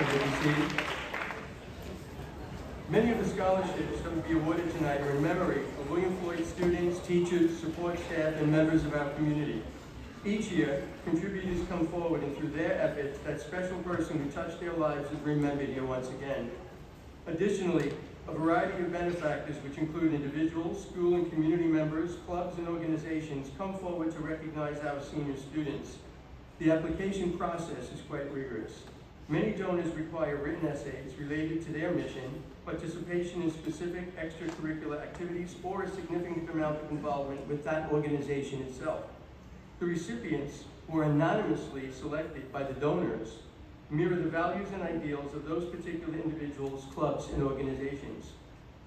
may be seated. Many of the scholarships that will be awarded tonight are in memory of William Floyd students, teachers, support staff, and members of our community. Each year, contributors come forward, and through their efforts, that special person who touched their lives is remembered here once again. Additionally, a variety of benefactors, which include individuals, school and community members, clubs, and organizations, come forward to recognize our senior students. The application process is quite rigorous. Many donors require written essays related to their mission, participation in specific extracurricular activities, or a significant amount of involvement with that organization itself. The recipients, who are anonymously selected by the donors, mirror the values and ideals of those particular individuals, clubs, and organizations.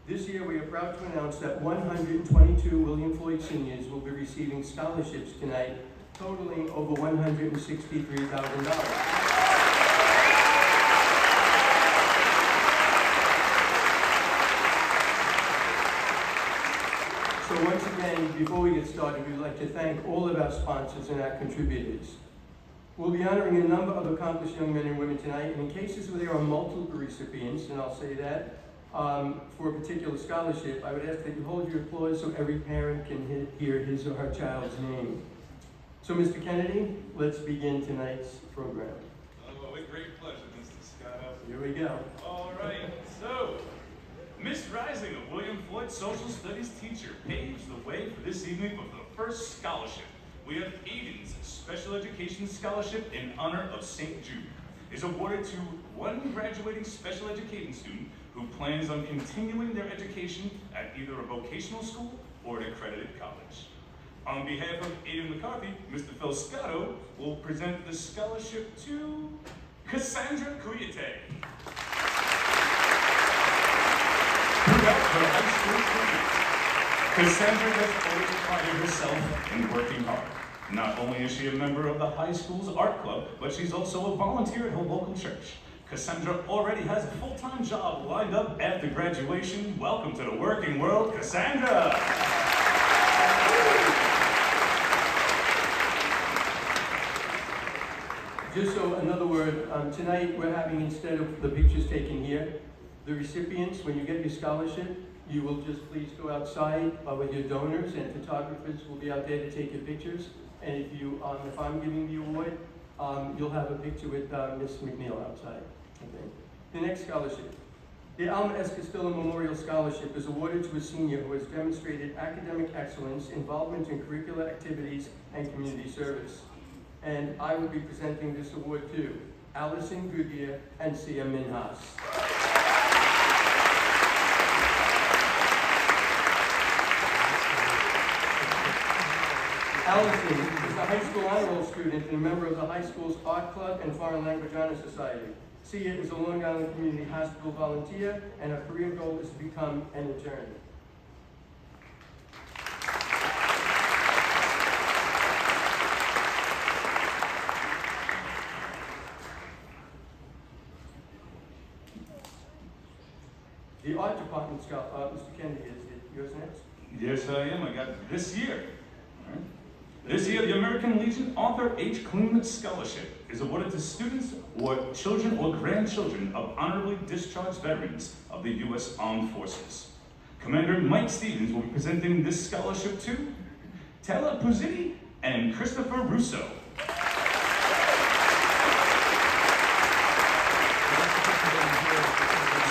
This year, we are proud to announce that 122 William Floyd seniors will be receiving scholarships tonight, totaling over $163,000. So once again, before we get started, we'd like to thank all of our sponsors and our contributors. We'll be honoring a number of accomplished young men and women tonight, and in cases where there are multiple recipients, and I'll say that, for a particular scholarship, I would ask that you hold your applause so every parent can hear his or her child's name. So Mr. Kennedy, let's begin tonight's program. Oh, with great pleasure, Mr. Scott. Here we go. All right, so Miss Rising, a William Floyd social studies teacher, paves the way for this evening with the first scholarship. We have Aiden's Special Education Scholarship in honor of St. Jude. Is awarded to one graduating special education student who plans on continuing their education at either a vocational school or an accredited college. On behalf of Aiden McCarthy, Mr. Phil Scotto will present the scholarship to Cassandra Cuyate. Throughout her high school career, Cassandra has always prided herself in working hard. Not only is she a member of the high school's art club, but she's also a volunteer at her local church. Cassandra already has a full-time job lined up after graduation. Welcome to the working world, Cassandra! Just so another word, tonight we're having, instead of the pictures taken here, the recipients, when you get your scholarship, you will just please go outside with your donors, and photographers will be out there to take your pictures. And if I'm giving the award, you'll have a picture with Miss McNeil outside. Okay. The next scholarship. The Alma S. Castillo Memorial Scholarship is awarded to a senior who has demonstrated academic excellence, involvement in curricular activities, and community service. And I will be presenting this award to Allison Goodyear and Sia Minhas. Allison is a high school honor roll student and a member of the high school's art club and foreign language honor society. Sia is a Long Island Community Hospital volunteer, and her career goal is to become an attorney. The art department scholar, Mr. Kennedy, is it yours next? Yes, I am. I got it this year. All right. This year, the American Legion Arthur H. Kleeman Scholarship is awarded to students or children or grandchildren of honorably discharged veterans of the U.S. Armed Forces. Commander Mike Stevens will be presenting this scholarship to Taylor Puzzini and Christopher Russo.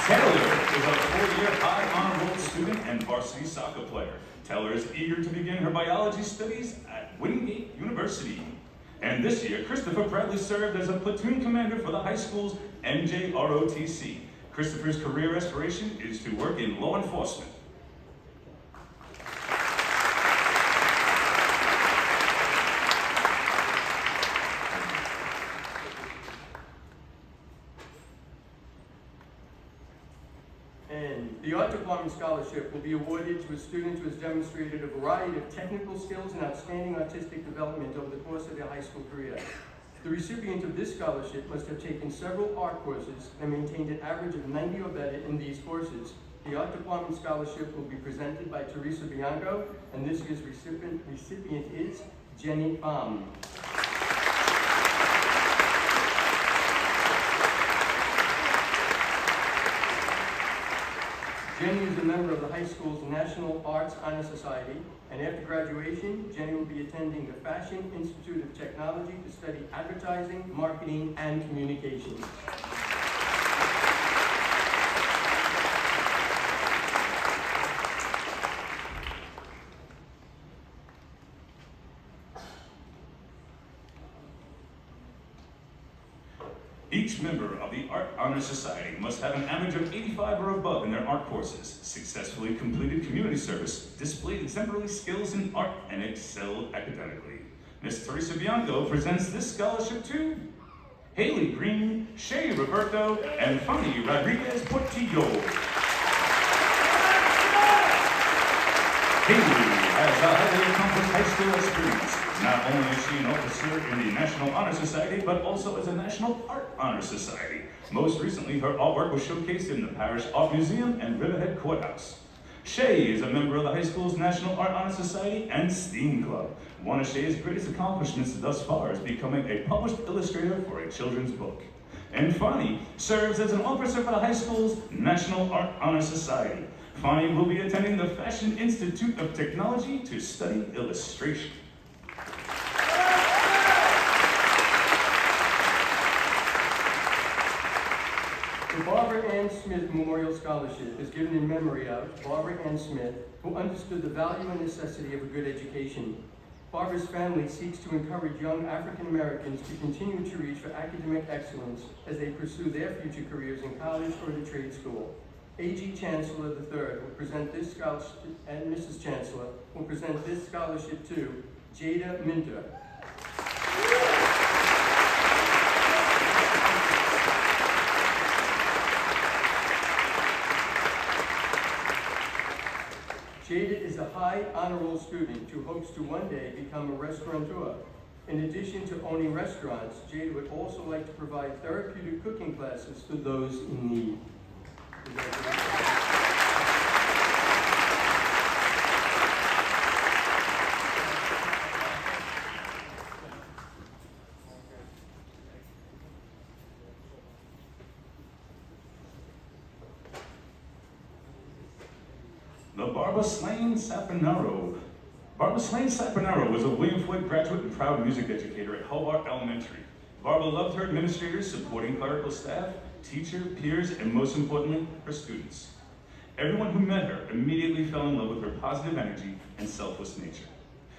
Taylor is a four-year high honor roll student and varsity soccer player. Taylor is eager to begin her biology studies at Wingate University. And this year, Christopher Bradley served as a platoon commander for the high school's NJROTC. Christopher's career aspiration is to work in law enforcement. The Art Department Scholarship will be awarded to a student who has demonstrated a variety of technical skills and outstanding artistic development over the course of their high school career. The recipient of this scholarship must have taken several art courses and maintained an average of 90 or better in these courses. The Art Department Scholarship will be presented by Teresa Bianco, and this year's recipient is Jenny Pham. Jenny is a member of the high school's National Arts Honor Society, and after graduation, Jenny will be attending the Fashion Institute of Technology to study advertising, marketing, and communications. Each member of the Art Honor Society must have an average of 85 or above in their art courses, successfully completed community service, displayed exemplary skills in art, and excelled academically. Ms. Teresa Bianco presents this scholarship to Haley Green, Shay Roberto, and Fanny Rodriguez Portillo. Haley has a highly accomplished high school experience. Not only is she an officer in the National Honor Society, but also as a National Art Honor Society. Most recently, her artwork was showcased in the Parish Art Museum and Riverhead Courthouse. Shay is a member of the high school's National Art Honor Society and STEAM Club. One of Shay's greatest accomplishments thus far is becoming a published illustrator for a children's book. And Fanny serves as an officer for the high school's National Art Honor Society. Fanny will be attending the Fashion Institute of Technology to study illustration. The Barbara Ann Smith Memorial Scholarship is given in memory of Barbara Ann Smith, who understood the value and necessity of a good education. Barbara's family seeks to encourage young African Americans to continue to reach for academic excellence as they pursue their future careers in college or the trade school. A.G. Chancellor III will present this scholarship, and Mrs. Chancellor will present this scholarship to Jada Minter. Jada is a high honor roll student who hopes to one day become a restaurateur. In addition to owning restaurants, Jada would also like to provide therapeutic cooking classes to those in need. The Barbara Slane Saponaro. Barbara Slane Saponaro was a William Floyd graduate and proud music educator at Hobart Elementary. Barbara loved her administrators, supporting clerical staff, teacher, peers, and most importantly, her students. Everyone who met her immediately fell in love with her positive energy and selfless nature.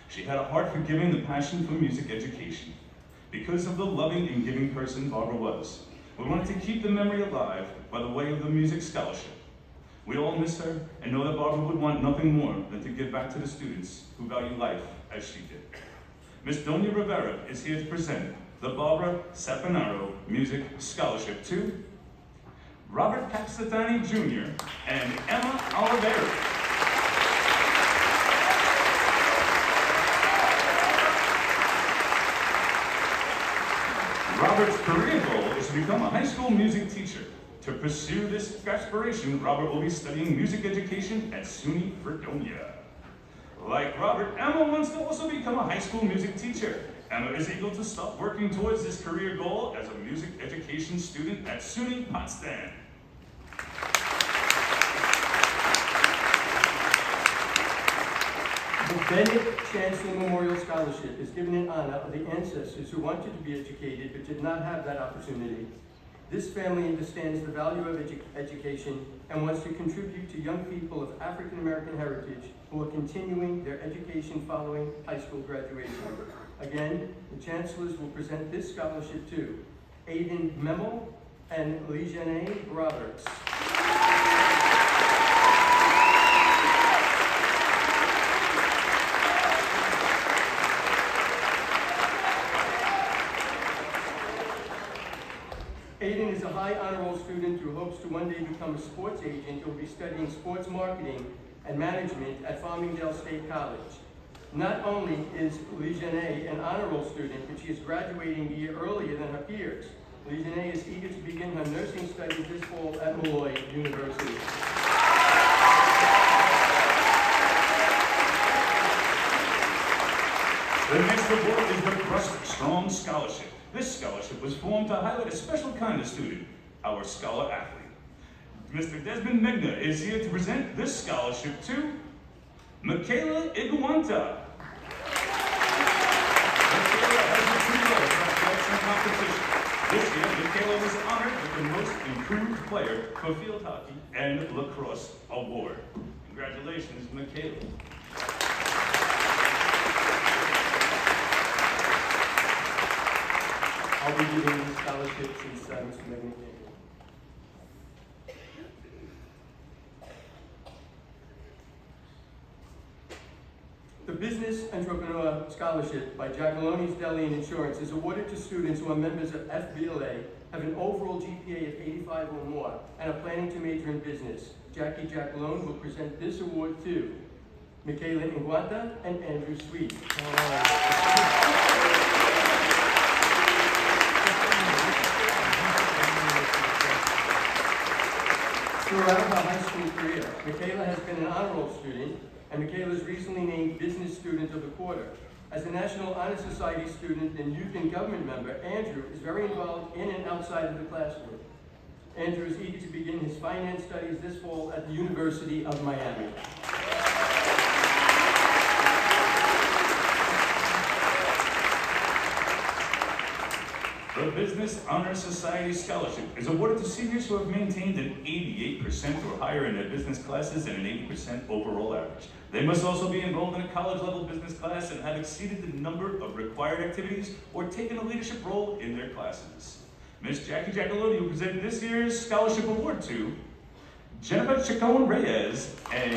She had a heart for giving, the passion for music education. Because of the loving and giving person Barbara was, we wanted to keep the memory alive by the way of the music scholarship. We all miss her and know that Barbara would want nothing more than to give back to the students who value life as she did. Ms. Donia Rivera is here to present the Barbara Saponaro Music Scholarship to Robert Capsatani Jr. and Emma Oliveri. Robert's career goal is to become a high school music teacher. To pursue this aspiration, Robert will be studying music education at SUNY Fredonia. Like Robert, Emma wants to also become a high school music teacher. Emma is eager to start working towards this career goal as a music education student at SUNY Potsdam. The Bennett Chancellor Memorial Scholarship is given in honor of the ancestors who wanted to be educated but did not have that opportunity. This family understands the value of education and wants to contribute to young people of African American heritage who are continuing their education following high school graduation. Again, the chancellors will present this scholarship to Aiden Memel and Lijane Roberts. Aiden is a high honor roll student who hopes to one day become a sports agent. He'll be studying sports marketing and management at Farmingdale State College. Not only is Lijane an honor roll student, but she is graduating a year earlier than her peers. Lijane is eager to begin her nursing studies this fall at Malloy University. The next award is the Crust Strong Scholarship. This scholarship was formed to highlight a special kind of student, our scholar athlete. Mr. Desmond Megna is here to present this scholarship to Michaela Iguanta. Michaela has a 2-year competition. This year, Michaela was honored with the Most Improved Player for Field Hockey and Lacrosse Award. Congratulations, Michaela. I'll be giving the scholarship since Mr. Megna came. The Business Entrepreneur Scholarship by Giacaloni's Deli and Insurance is awarded to students who are members of FBLA, have an overall GPA of 85 or more, and are planning to major in business. Jackie Giacalone will present this award to Michaela Iguanta and Andrew Sweet. Throughout her high school career, Michaela has been an honor roll student, and Michaela was recently named Business Student of the Quarter. As a National Honor Society student and Youth and Government member, Andrew is very involved in and outside of the classroom. Andrew is eager to begin his finance studies this fall at the University of Miami. The Business Honor Society Scholarship is awarded to seniors who have maintained an 88% or higher in their business classes and an 80% overall average. They must also be enrolled in a college-level business class and have exceeded the number of required activities or taken a leadership role in their classes. Ms. Jackie Giacalone will present this year's scholarship award to Jennifer Chacon Reyes and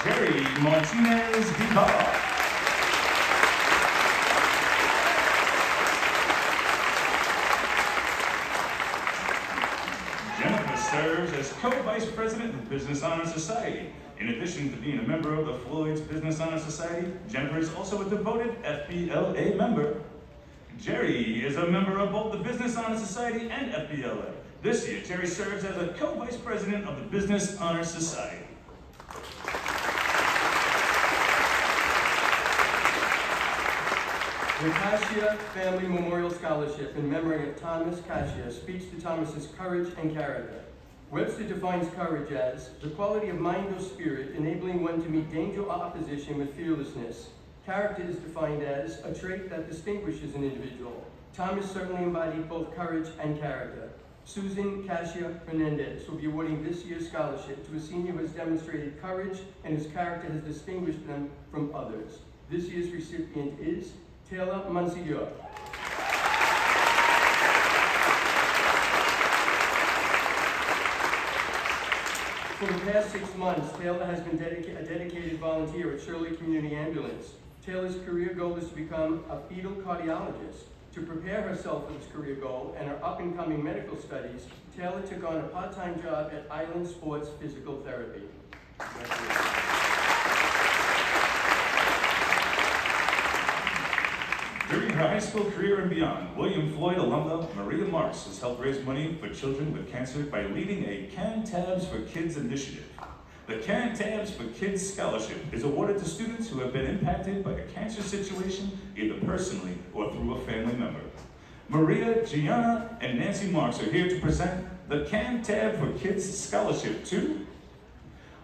Jerry Martinez Vivar. Serves as co-vice president of the Business Honor Society. In addition to being a member of the Floyd's Business Honor Society, Jennifer is also a devoted FBLA member. Jerry is a member of both the Business Honor Society and FBLA. This year, Jerry serves as a co-vice president of the Business Honor Society. The Kasia Family Memorial Scholarship in memory of Thomas Kasia speaks to Thomas's courage and character. Webster defines courage as the quality of mind or spirit enabling one to meet danger or opposition with fearlessness. Character is defined as a trait that distinguishes an individual. Thomas certainly embodied both courage and character. Susan Kasia Hernandez will be awarding this year's scholarship to a senior who has demonstrated courage and whose character has distinguished them from others. This year's recipient is Taylor Monsignor. For the past 6 months, Taylor has been a dedicated volunteer at Shirley Community Ambulance. Taylor's career goal is to become a fetal cardiologist. To prepare herself for this career goal and her up-and-coming medical studies, Taylor took on a part-time job at Island Sports Physical Therapy. During her high school career and beyond, William Floyd alumna Maria Marks has helped raise money for children with cancer by leading a Can Tabs for Kids initiative. The Can Tabs for Kids Scholarship is awarded to students who have been impacted by a cancer situation, either personally or through a family member. Maria, Gianna, and Nancy Marks are here to present the Can Tab for Kids Scholarship to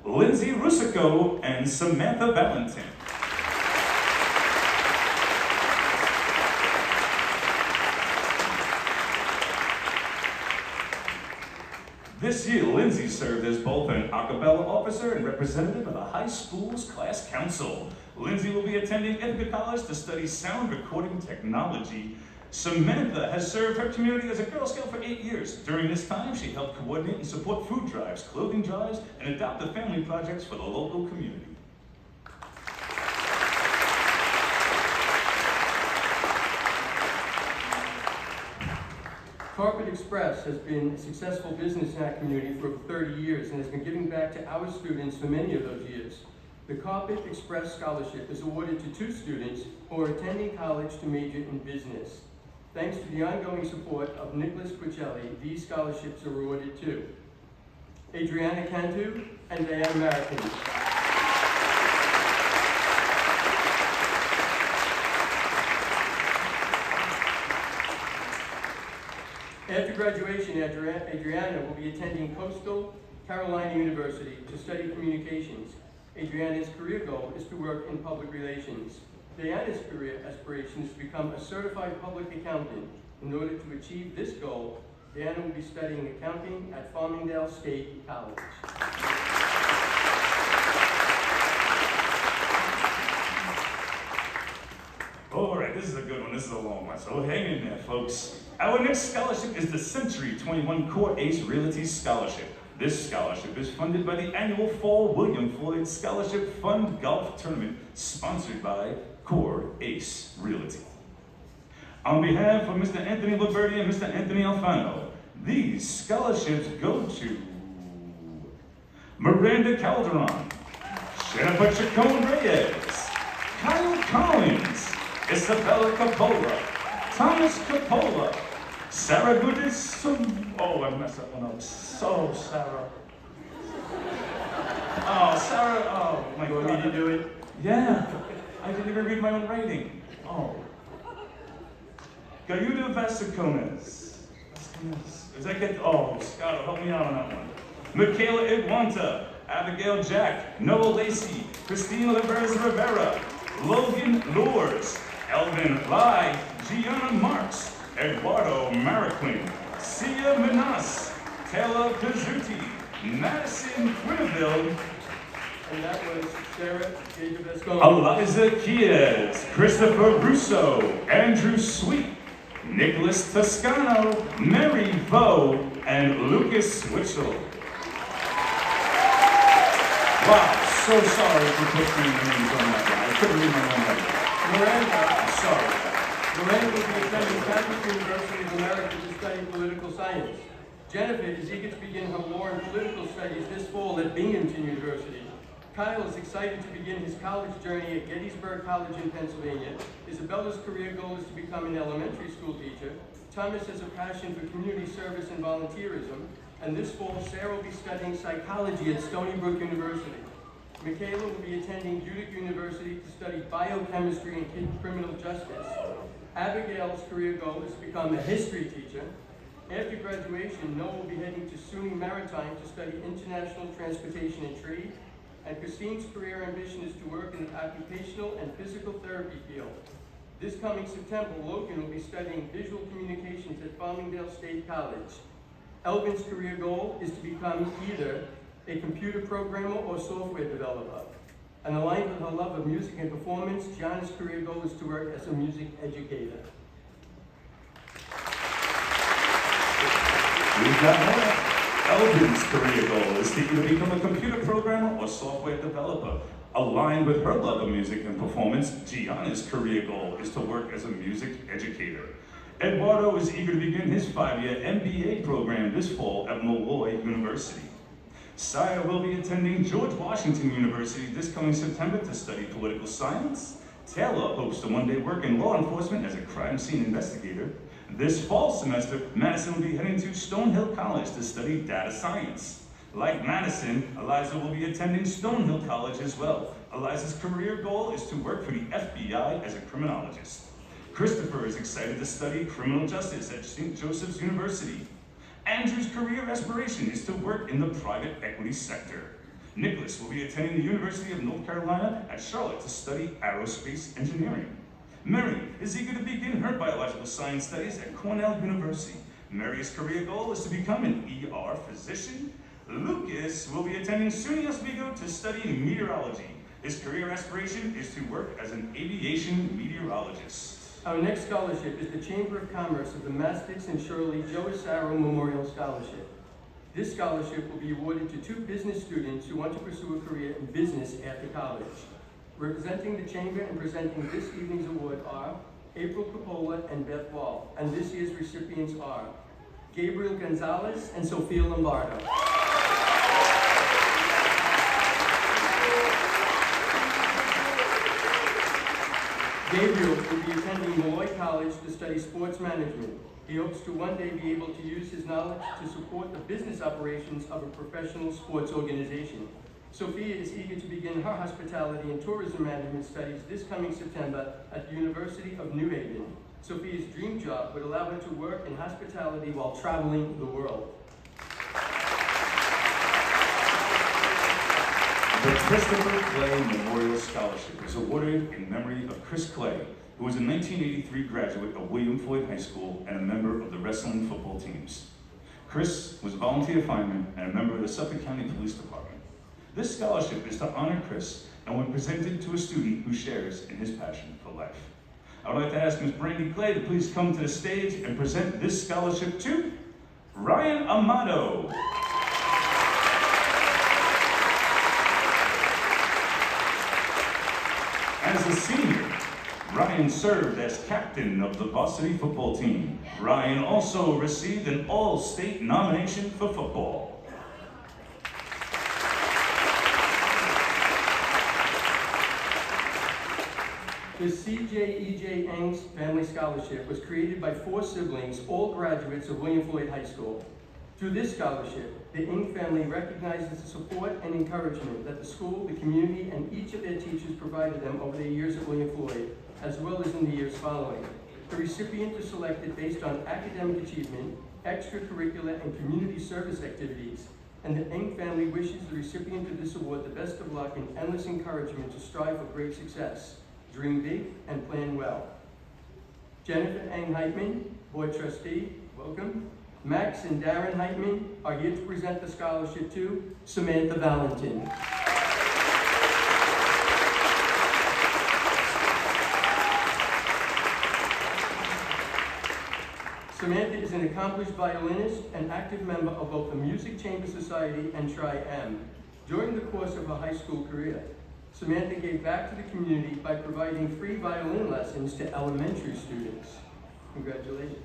Lindsay Rusico and Samantha Valentin. This year, Lindsay served as both an a cappella officer and representative of the high school's class council. Lindsay will be attending Ithaca College to study sound recording technology. Samantha has served her community as a Girl Scout for 8 years. During this time, she helped coordinate and support food drives, clothing drives, and adopt a family projects for the local community. Carpet Express has been a successful business in our community for over 30 years and has been giving back to our students for many of those years. The Carpet Express Scholarship is awarded to 2 students who are attending college to major in business. Thanks to the ongoing support of Nicholas Quiccelli, these scholarships are awarded to Adriana Cantu and Diana Marroquin. After graduation, Adriana will be attending Coastal Carolina University to study communications. Adriana's career goal is to work in public relations. Diana's career aspiration is to become a certified public accountant. In order to achieve this goal, Diana will be studying accounting at Farmingdale State College. All right, this is a good one. This is a long one, so hang in there, folks. Our next scholarship is the Century 21 Core Ace Realty Scholarship. This scholarship is funded by the annual Fall William Floyd Scholarship Fund Golf Tournament, sponsored by Core Ace Realty. On behalf of Mr. Anthony Liberti and Mr. Anthony Alfano, these scholarships go to Miranda Calderon, Jennifer Chacon Reyes, Kyle Collins, Isabella Capola, Thomas Capola, Sarah Goodis, oh, I messed that one up. So, Sarah. Oh, Sarah, oh my God. You want me to do it? Yeah, I didn't even read my own writing. Oh. Gayuda Vascones. Is that get? Oh, Scott, help me out on that one. Michaela Iguanta, Abigail Jack, Noah Lacey, Christina Rivera Rivera, Logan Lours, Elvin Lai, Gianna Marks, Eduardo Mariquin, Sia Minas, Taylor Pizzuti, Madison Quinville, And that was Sarah Gage Vescone. Eliza Kies, Christopher Russo, Andrew Sweet, Nicholas Toscano, Mary Vo, and Lucas Witchell. Wow, so sorry for putting names on that one. I couldn't read my own writing. Miranda, I'm sorry. Miranda will be attending Catholic University of America to study political science. Jennifer is eager to begin her law and political studies this fall at Binghamton University. Kyle is excited to begin his college journey at Gettysburg College in Pennsylvania. Isabella's career goal is to become an elementary school teacher. Thomas has a passion for community service and volunteerism. And this fall, Sarah will be studying psychology at Stony Brook University. Michaela will be attending Duke University to study biochemistry and criminal justice. Abigail's career goal is to become a history teacher. After graduation, Noah will be heading to SUNY Maritime to study international transportation and trade. And Christine's career ambition is to work in the occupational and physical therapy field. This coming September, Logan will be studying visual communications at Farmingdale State College. Elvin's career goal is to become either a computer programmer or software developer. And aligned with her love of music and performance, Gianna's career goal is to work as a music educator. We've got more. Elvin's career goal is to either become a computer programmer or software developer. Aligned with her love of music and performance, Gianna's career goal is to work as a music educator. Eduardo is eager to begin his 5-year MBA program this fall at Molloy University. Saya will be attending George Washington University this coming September to study political science. Taylor hopes to one day work in law enforcement as a crime scene investigator. This fall semester, Madison will be heading to Stonehill College to study data science. Like Madison, Eliza will be attending Stonehill College as well. Eliza's career goal is to work for the FBI as a criminologist. Christopher is excited to study criminal justice at St. Joseph's University. Andrew's career aspiration is to work in the private equity sector. Nicholas will be attending the University of North Carolina at Charlotte to study aerospace engineering. Mary is eager to begin her biological science studies at Cornell University. Mary's career goal is to become an ER physician. Lucas will be attending SUNY Oswego to study meteorology. His career aspiration is to work as an aviation meteorologist. Our next scholarship is the Chamber of Commerce of the Mastix and Shirley Joe Asaro Memorial Scholarship. This scholarship will be awarded to 2 business students who want to pursue a career in business after college. Representing the Chamber and presenting this evening's award are April Coppola and Beth Wall, and this year's recipients are Gabriel Gonzalez and Sophia Lombardo. Gabriel will be attending Molloy College to study sports management. He hopes to one day be able to use his knowledge to support the business operations of a professional sports organization. Sophia is eager to begin her hospitality and tourism management studies this coming September at the University of New Haven. Sophia's dream job would allow her to work in hospitality while traveling the world. The Christopher Clay Memorial Scholarship is awarded in memory of Chris Clay, who was a 1983 graduate of William Floyd High School and a member of the wrestling football teams. Chris was a volunteer fireman and a member of the Suffolk County Police Department. This scholarship is to honor Chris and was presented to a student who shares in his passion for life. I would like to ask Ms. Brandy Clay to please come to the stage and present this scholarship to Ryan Amato. As a senior, Ryan served as captain of the varsity football team. Ryan also received an All-State nomination for football. The C.J.E.J. Eng's Family Scholarship was created by 4 siblings, all graduates of William Floyd High School. Through this scholarship, the Eng family recognizes the support and encouragement that the school, the community, and each of their teachers provided them over their years at William Floyd, as well as in the years following. The recipient is selected based on academic achievement, extracurricular, and community service activities, and the Eng family wishes the recipient of this award the best of luck and endless encouragement to strive for great success. Dream big and plan well. Jennifer Eng Heitman, Board Trustee, welcome. Max and Darren Heitman are here to present the scholarship to Samantha Valentin. Samantha is an accomplished violinist and active member of both the Music Chamber Society and Tri-M. During the course of her high school career, Samantha gave back to the community by providing free violin lessons to elementary students. Congratulations.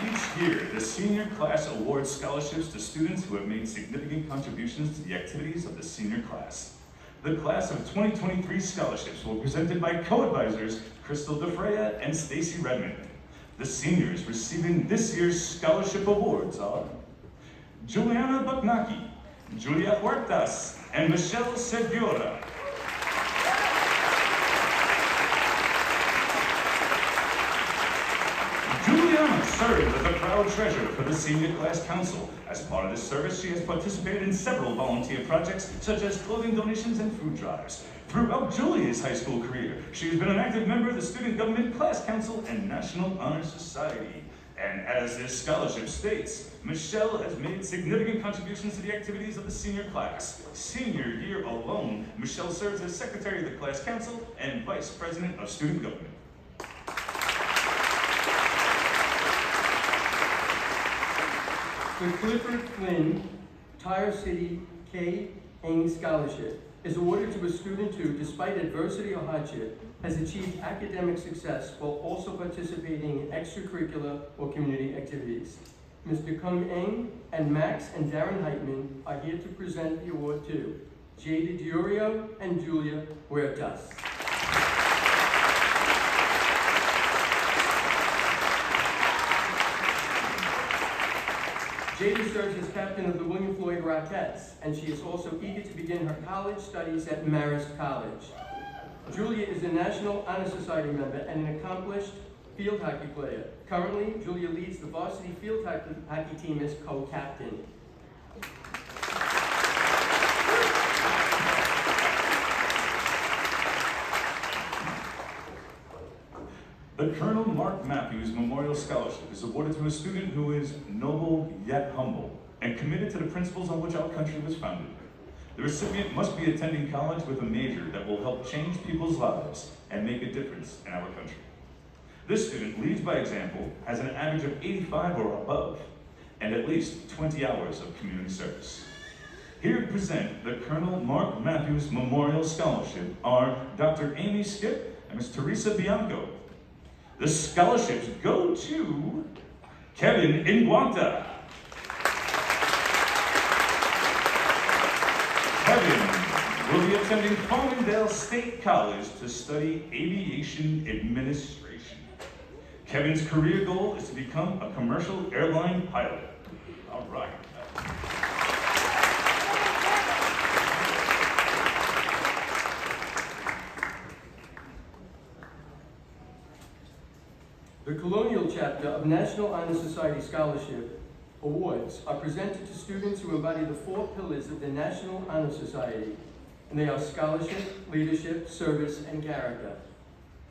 Each year, the senior class awards scholarships to students who have made significant contributions to the activities of the senior class. The class of 2023 scholarships were presented by co-advisors Crystal DeFreya and Stacy Redmond. The seniors receiving this year's scholarship awards are Juliana Buknaki, Julia Huertas, and Michelle Segura. Juliana served as a proud treasurer for the Senior Class Council. As part of this service, she has participated in several volunteer projects, such as clothing donations and food drives. Throughout Julia's high school career, she has been an active member of the Student Government Class Council and National Honor Society. And as this scholarship states, Michelle has made significant contributions to the activities of the senior class. Senior year alone, Michelle serves as Secretary of the Class Council and Vice President of Student Government. The Clifford Flynn Tire City K. Eng Scholarship is awarded to a student who, despite adversity or hardship, has achieved academic success while also participating in extracurricular or community activities. Mr. Kung Eng and Max and Darren Heitman are here to present the award to Jada Diorio and Julia Huertas. Jada serves as captain of the William Floyd Rockettes, and she is also eager to begin her college studies at Marist College. Julia is a National Honor Society member and an accomplished field hockey player. Currently, Julia leads the varsity field hockey team as co-captain. The Colonel Mark Matthews Memorial Scholarship is awarded to a student who is noble yet humble and committed to the principles on which our country was founded. The recipient must be attending college with a major that will help change people's lives and make a difference in our country. This student leads by example, has an average of 85 or above, and at least 20 hours of community service. Here to present the Colonel Mark Matthews Memorial Scholarship are Dr. Amy Skip and Ms. Teresa Bianco. The scholarships go to Kevin Inguanta. Kevin will be attending Farmingdale State College to study aviation administration. Kevin's career goal is to become a commercial airline pilot. All right. The Colonial Chapter of National Honor Society Scholarship Awards are presented to students who embody the 4 pillars of the National Honor Society, and they are scholarship, leadership, service, and character.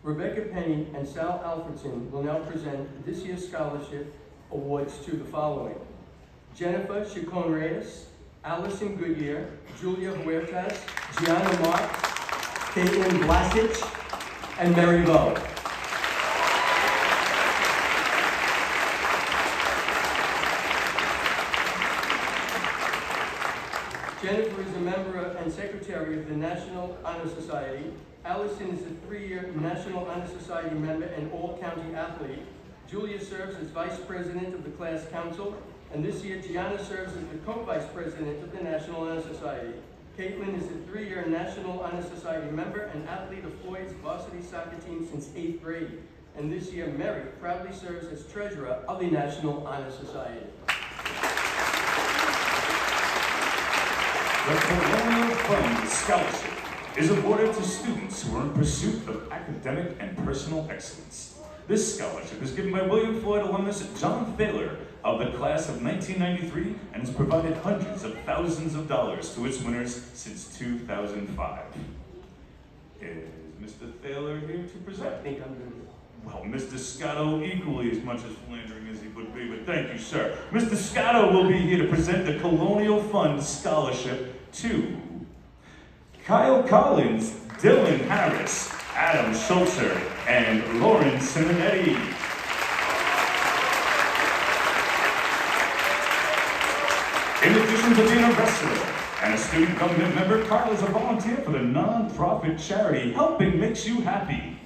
Rebecca Penny and Sal Alfredson will now present this year's scholarship awards to the following: Jennifer Chacon-Reyes, Allison Goodyear, Julia Huertas, Gianna Marks, Caitlin Blasich, and Mary Lowe. Jennifer is a member and secretary of the National Honor Society. Allison is a 3-year National Honor Society member and all-county athlete. Julia serves as vice president of the class council, and this year Gianna serves as the co-vice president of the National Honor Society. Caitlin is a 3-year National Honor Society member and athlete of Floyd's varsity soccer team since 8th grade. And this year Mary proudly serves as treasurer of the National Honor Society. The Colonial Fund Scholarship is awarded to students who are in pursuit of academic and personal excellence. This scholarship is given by William Floyd alumnus John Thaler of the class of 1993 and has provided hundreds of thousands of dollars to its winners since 2005. Is Mr. Thaler here to present? I think I'm good. Well, Mr. Scotto, equally as much as philandering as he would be, but thank you, sir. Mr. Scotto will be here to present the Colonial Fund Scholarship to Kyle Collins, Dylan Harris, Adam Schultzer, and Lauren Simonetti. In addition to being a wrestler and a student government member, Carl is a volunteer for the non-profit charity Helping Makes You Happy.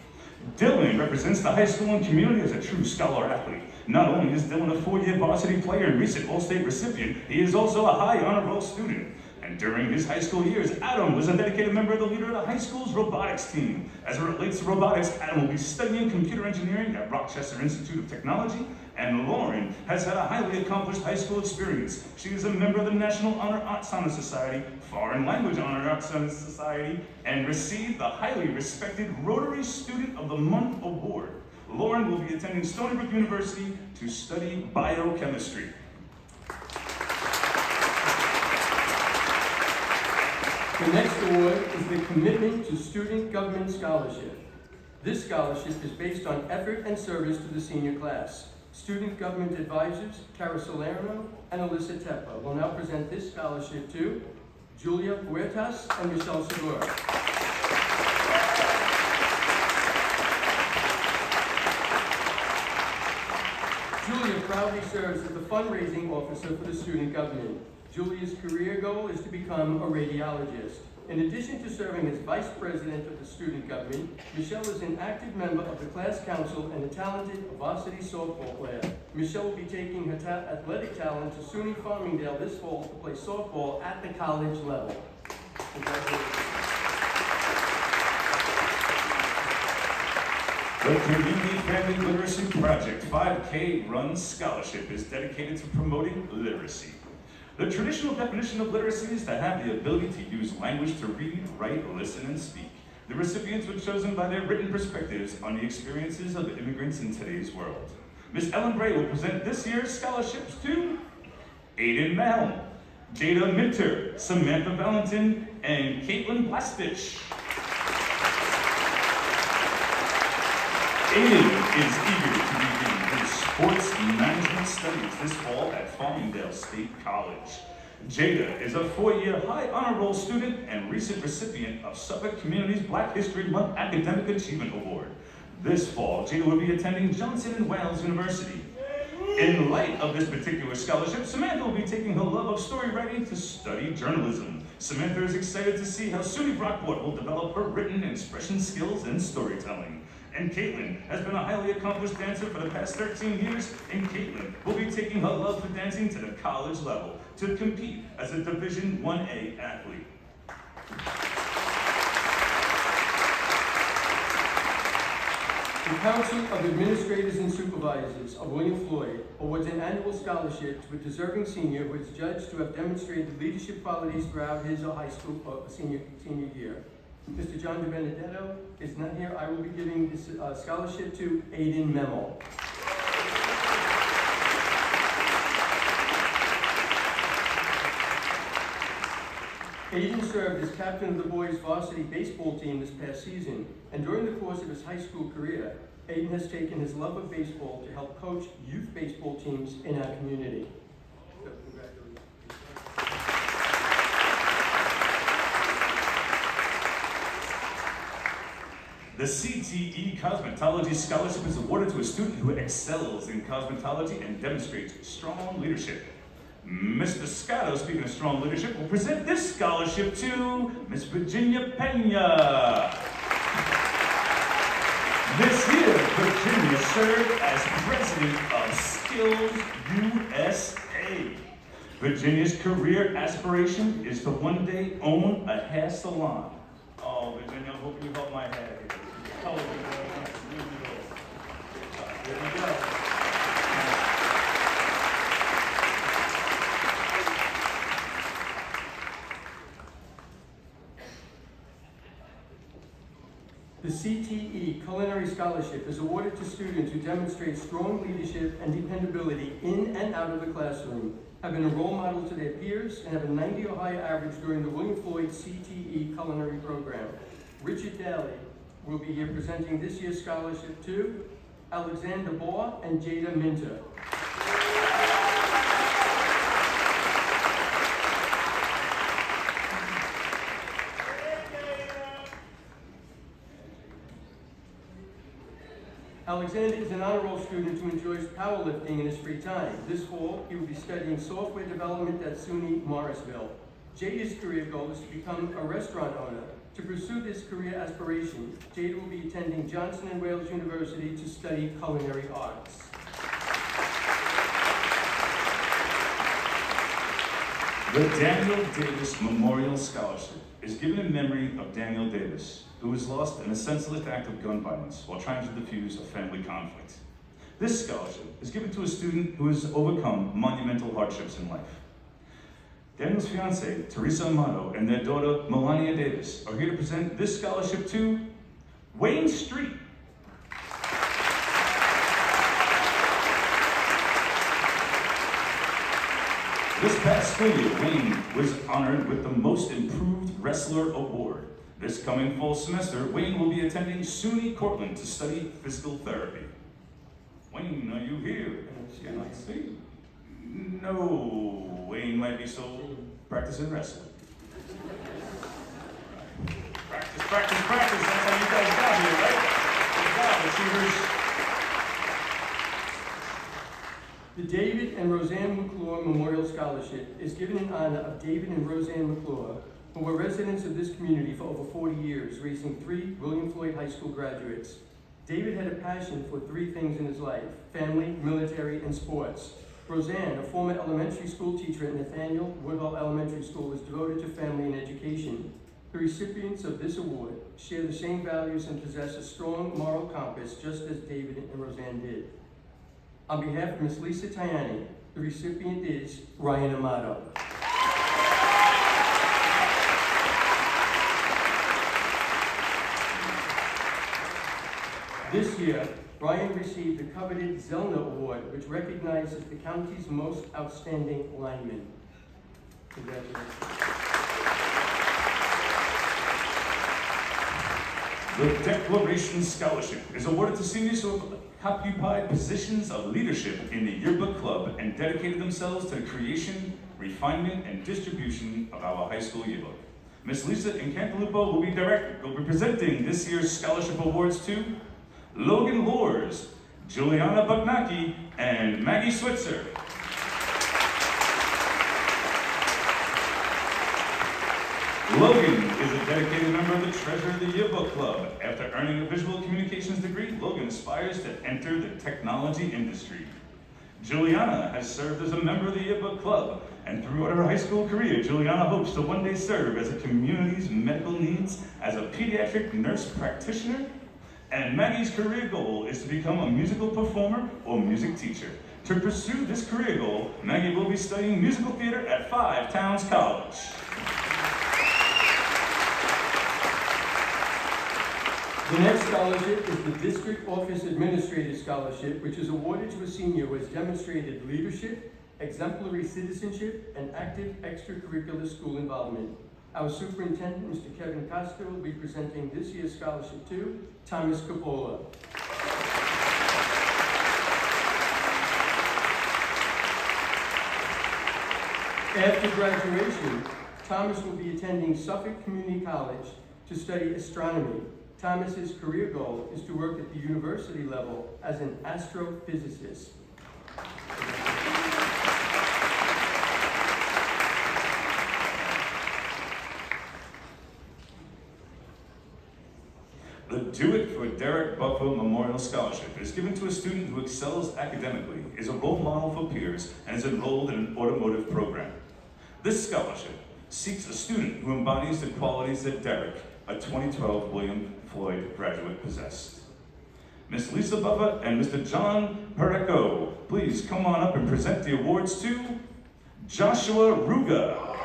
Dylan represents the high school and community as a true scholar athlete. Not only is Dylan a 4-year varsity player and recent All-State recipient, he is also a high honor roll student. And during his high school years, Adam was a dedicated member of the leader of the high school's robotics team. As it relates to robotics, Adam will be studying computer engineering at Rochester Institute of Technology, and Lauren has had a highly accomplished high school experience. She is a member of the National Arts Honor Society, Foreign Language Honor Society, and received the highly respected Rotary Student of the Month Award. Lauren will be attending Stony Brook University to study biochemistry. The next award is the Commitment to Student Government Scholarship. This scholarship is based on effort and service to the senior class. Student government advisors, Cara Salerno and Alyssa Teppa, will now present this scholarship to Julia Huertas and Michelle Segura. Julia proudly serves as the fundraising officer for the student government. Julia's career goal is to become a radiologist. In addition to serving as vice president of the student government, Michelle is an active member of the class council and a talented varsity softball player. Michelle will be taking her athletic talent to SUNY Farmingdale this fall to play softball at the college level. Congratulations. The Community Family Literacy Project 5K Run Scholarship is dedicated to promoting literacy. The traditional definition of literacy is to have the ability to use language to read, write, listen, and speak. The recipients were chosen by their written perspectives on the experiences of immigrants in today's world. Ms. Ellen Bray will present this year's scholarships to Aiden Mahon, Jada Minter, Samantha Valentin, and Caitlin Blastich. Aiden is eager to begin his sports management studies this fall at Farmingdale State College. Jada is a 4-year high honor roll student and recent recipient of Suffolk Community's Black History Month Academic Achievement Award. This fall, Jada will be attending Johnson & Wales University. In light of this particular scholarship, Samantha will be taking her love of story writing to study journalism. Samantha is excited to see how SUNY Brockport will develop her written expression skills and storytelling. And Caitlin has been a highly accomplished dancer for the past 13 years, and Caitlin will be taking her love for dancing to the college level to compete as a Division 1A athlete. The Council of Administrators and Supervisors of William Floyd awards an annual scholarship to a deserving senior who is judged to have demonstrated leadership qualities throughout his high school senior year. Mr. John DiBenedetto is not here. I will be giving this scholarship to Aiden Memel. Aiden served as captain of the boys' varsity baseball team this past season, and during the course of his high school career, Aiden has taken his love of baseball to help coach youth baseball teams in our community. So, congratulations. The CTE Cosmetology Scholarship is awarded to a student who excels in cosmetology and demonstrates strong leadership. Mr. Scotto, speaking of strong leadership, will present this scholarship to Miss Virginia Pena. This year, Virginia served as president of Skills USA. Virginia's career aspiration is to one day own a hair salon. Oh, Virginia, I hope you help my hair here. Oh, There we go. The CTE Culinary Scholarship is awarded to students who demonstrate strong leadership and dependability in and out of the classroom, have been a role model to their peers, and have a 90 or higher average during the William Floyd CTE Culinary Program. Richard Daly will be here presenting this year's scholarship to Alexander Baugh and Jada Minter. Alexander is an honor roll student who enjoys powerlifting in his free time. This fall, he will be studying software development at SUNY Morrisville. Jada's career goal is to become a restaurant owner. To pursue this career aspiration, Jada will be attending Johnson & Wales University to study culinary arts. The Daniel Davis Memorial Scholarship is given in memory of Daniel Davis, who was lost in a senseless act of gun violence while trying to defuse a family conflict. This scholarship is given to a student who has overcome monumental hardships in life. Daniel's fiancée, Teresa Amato, and their daughter, Melania Davis, are here to present this scholarship to Wayne Street. This past school year, Wayne was honored with the Most Improved Wrestler Award. This coming fall semester, Wayne will be attending SUNY Cortland to study physical therapy. Wayne, are you here? Can I see you? No, Wayne might be so practicing wrestling. Practice, practice, practice. That's how you guys got here, right? Good job, achievers. The David and Roseanne McClure Memorial Scholarship is given in honor of David and Roseanne McClure, who were residents of this community for over 40 years, raising 3 William Floyd High School graduates. David had a passion for 3 things in his life: family, military, and sports. Roseanne, a former elementary school teacher at Nathaniel Woodhull Elementary School, was devoted to family and education. The recipients of this award share the same values and possess a strong moral compass, just as David and Roseanne did. On behalf of Ms. Lisa Tajani, the recipient is Ryan Amato. This year, Ryan received the coveted Zellner Award, which recognizes the county's most outstanding linemen. Congratulations. The Declaration Scholarship is awarded to seniors who have occupied positions of leadership in the Yearbook Club and dedicated themselves to the creation, refinement, and distribution of our high school yearbook. Ms. Lisa Incantalupo will be presenting this year's scholarship awards to Logan Lors, Juliana Bugnacki, and Maggie Switzer. Logan is a dedicated member of the Treasure of the Yearbook Club. After earning a visual communications degree, Logan aspires to enter the technology industry. Juliana has served as a member of the Yearbook Club, and throughout her high school career, Juliana hopes to one day serve as a community's medical needs as a pediatric nurse practitioner. And Maggie's career goal is to become a musical performer or music teacher. To pursue this career goal, Maggie will be studying musical theater at 5 Towns College. The next scholarship is the District Office Administrator Scholarship, which is awarded to a senior who has demonstrated leadership, exemplary citizenship, and active extracurricular school involvement. Our superintendent, Mr. Kevin Costa, will be presenting this year's scholarship to Thomas Capola. After graduation, Thomas will be attending Suffolk Community College to study astronomy. Thomas's career goal is to work at the university level as an astrophysicist. The Do It for Derek Buffo Memorial Scholarship is given to a student who excels academically, is a role model for peers, and is enrolled in an automotive program. This scholarship seeks a student who embodies the qualities that Derek, a 2012 William Floyd graduate, possessed. Ms. Lisa Buffa and Mr. John Pereco, please come on up and present the awards to Joshua Ruga.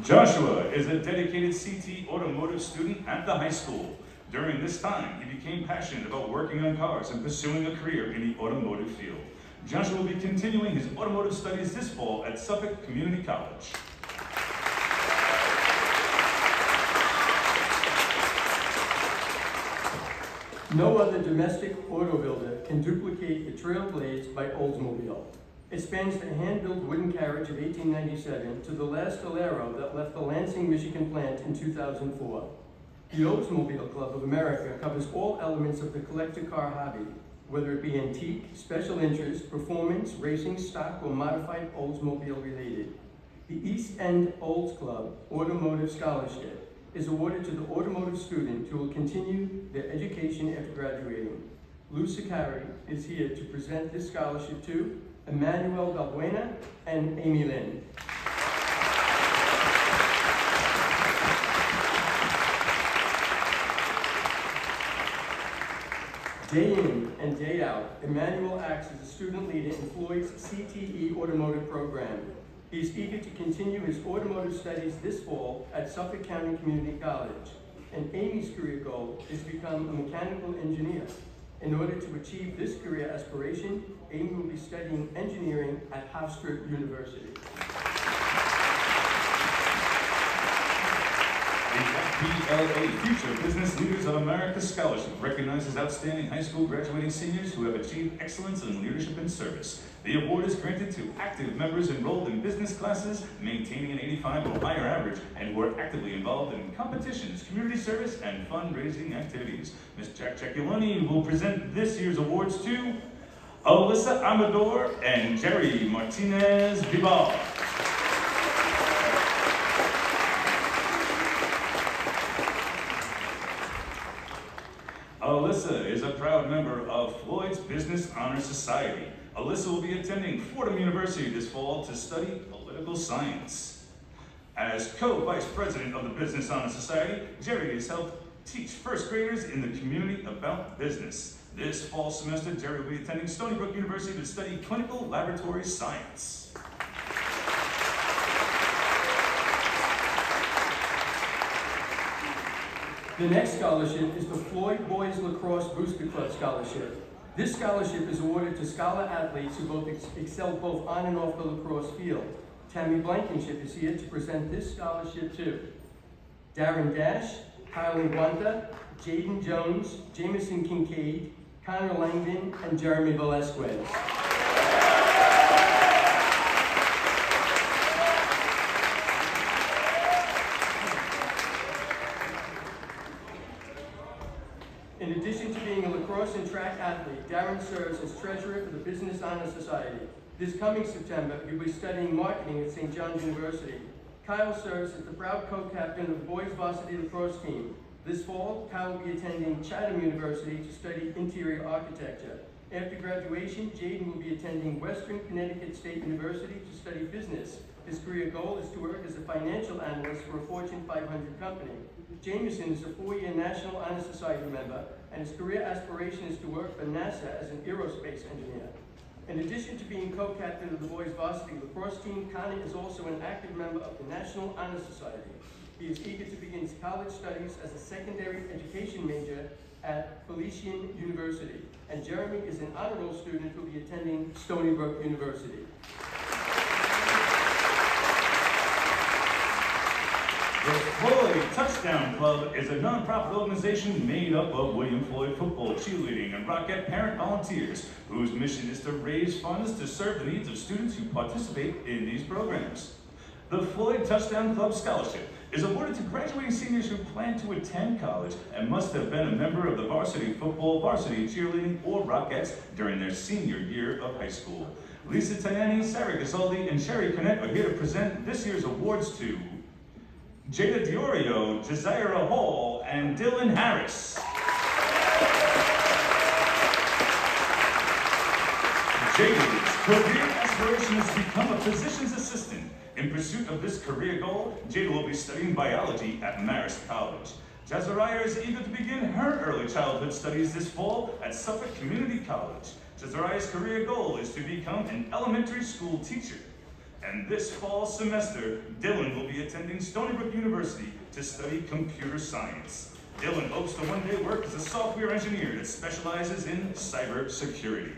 Joshua is a dedicated CT automotive student at the high school. During this time, he became passionate about working on cars and pursuing a career in the automotive field. Joshua will be continuing his automotive studies this fall at Suffolk Community College. No other domestic auto builder can duplicate the trail blazed by Oldsmobile. It spans the hand-built wooden carriage of 1897 to the last Alero that left the Lansing, Michigan plant in 2004. The Oldsmobile Club of America covers all elements of the collector car hobby, whether it be antique, special interest, performance, racing, stock, or modified Oldsmobile related. The East End Olds Club Automotive Scholarship is awarded to the automotive student who will continue their education after graduating. Lou Sicari is here to present this scholarship to Emmanuel Balbuena and Amy Lynn. Day in and day out, Emmanuel acts as a student leader in Floyd's CTE automotive program. He is eager to continue his automotive studies this fall at Suffolk County Community College. And Amy's career goal is to become a mechanical engineer. In order to achieve this career aspiration, Amy will be studying engineering at Hofstra University. The FBLA Future Business Leaders of America Scholarship recognizes outstanding high school graduating seniors who have achieved excellence in leadership and service. The award is granted to active members enrolled in business classes, maintaining an 85 or higher average, and who are actively involved in competitions, community service, and fundraising activities. Ms. Jack Giacalone will present this year's awards to Alyssa Amador and Jerry Martinez Vival. Alyssa is a proud member of Floyd's Business Honor Society. Alyssa will be attending Fordham University this fall to study political science. As co-vice president of the Business Honor Society, Jerry has helped teach first graders in the community about business. This fall semester, Jerry will be attending Stony Brook University to study clinical laboratory science. The next scholarship is the Floyd Boys Lacrosse Booster Club Scholarship. This scholarship is awarded to scholar athletes who both excel both on and off the lacrosse field. Tammy Blankenship is here to present this scholarship to Darren Dash, Kyle Guanta, Jaden Jones, Jameson Kincaid, Connor Langdon, and Jeremy Velasquez. In addition to being a lacrosse and track athlete, Darren serves as treasurer for the Business Honor Society. This coming September, he'll be studying marketing at St. John's University. Kyle serves as the proud co-captain of the boys varsity lacrosse team. This fall, Kyle will be attending Chatham University to study interior architecture. After graduation, Jaden will be attending Western Connecticut State University to study business. His career goal is to work as a financial analyst for a Fortune 500 company. Jameson is a 4-year National Honor Society member, and his career aspiration is to work for NASA as an aerospace engineer. In addition to being co-captain of the boys varsity lacrosse team, Connor is also an active member of the National Honor Society. He is eager to begin his college studies as a secondary education major at Felician University. And Jeremy is an honor roll student who will be attending Stony Brook University. The Floyd Touchdown Club is a nonprofit organization made up of William Floyd football, cheerleading, and Rockette parent volunteers whose mission is to raise funds to serve the needs of students who participate in these programs. The Floyd Touchdown Club Scholarship is awarded to graduating seniors who plan to attend college and must have been a member of the varsity football, varsity cheerleading, or Rockettes during their senior year of high school. Lisa Tajani, Sarah Gasoldi, and Sherry Connett are here to present this year's awards to Jada Diorio, Jazira Hall, and Dylan Harris. Jada's career aspiration is to become a physician's assistant. In pursuit of this career goal, Jada will be studying biology at Marist College. Jazariah is eager to begin her early childhood studies this fall at Suffolk Community College. Jazariah's career goal is to become an elementary school teacher. And this fall semester, Dylan will be attending Stony Brook University to study computer science. Dylan hopes to one day work as a software engineer that specializes in cyber security.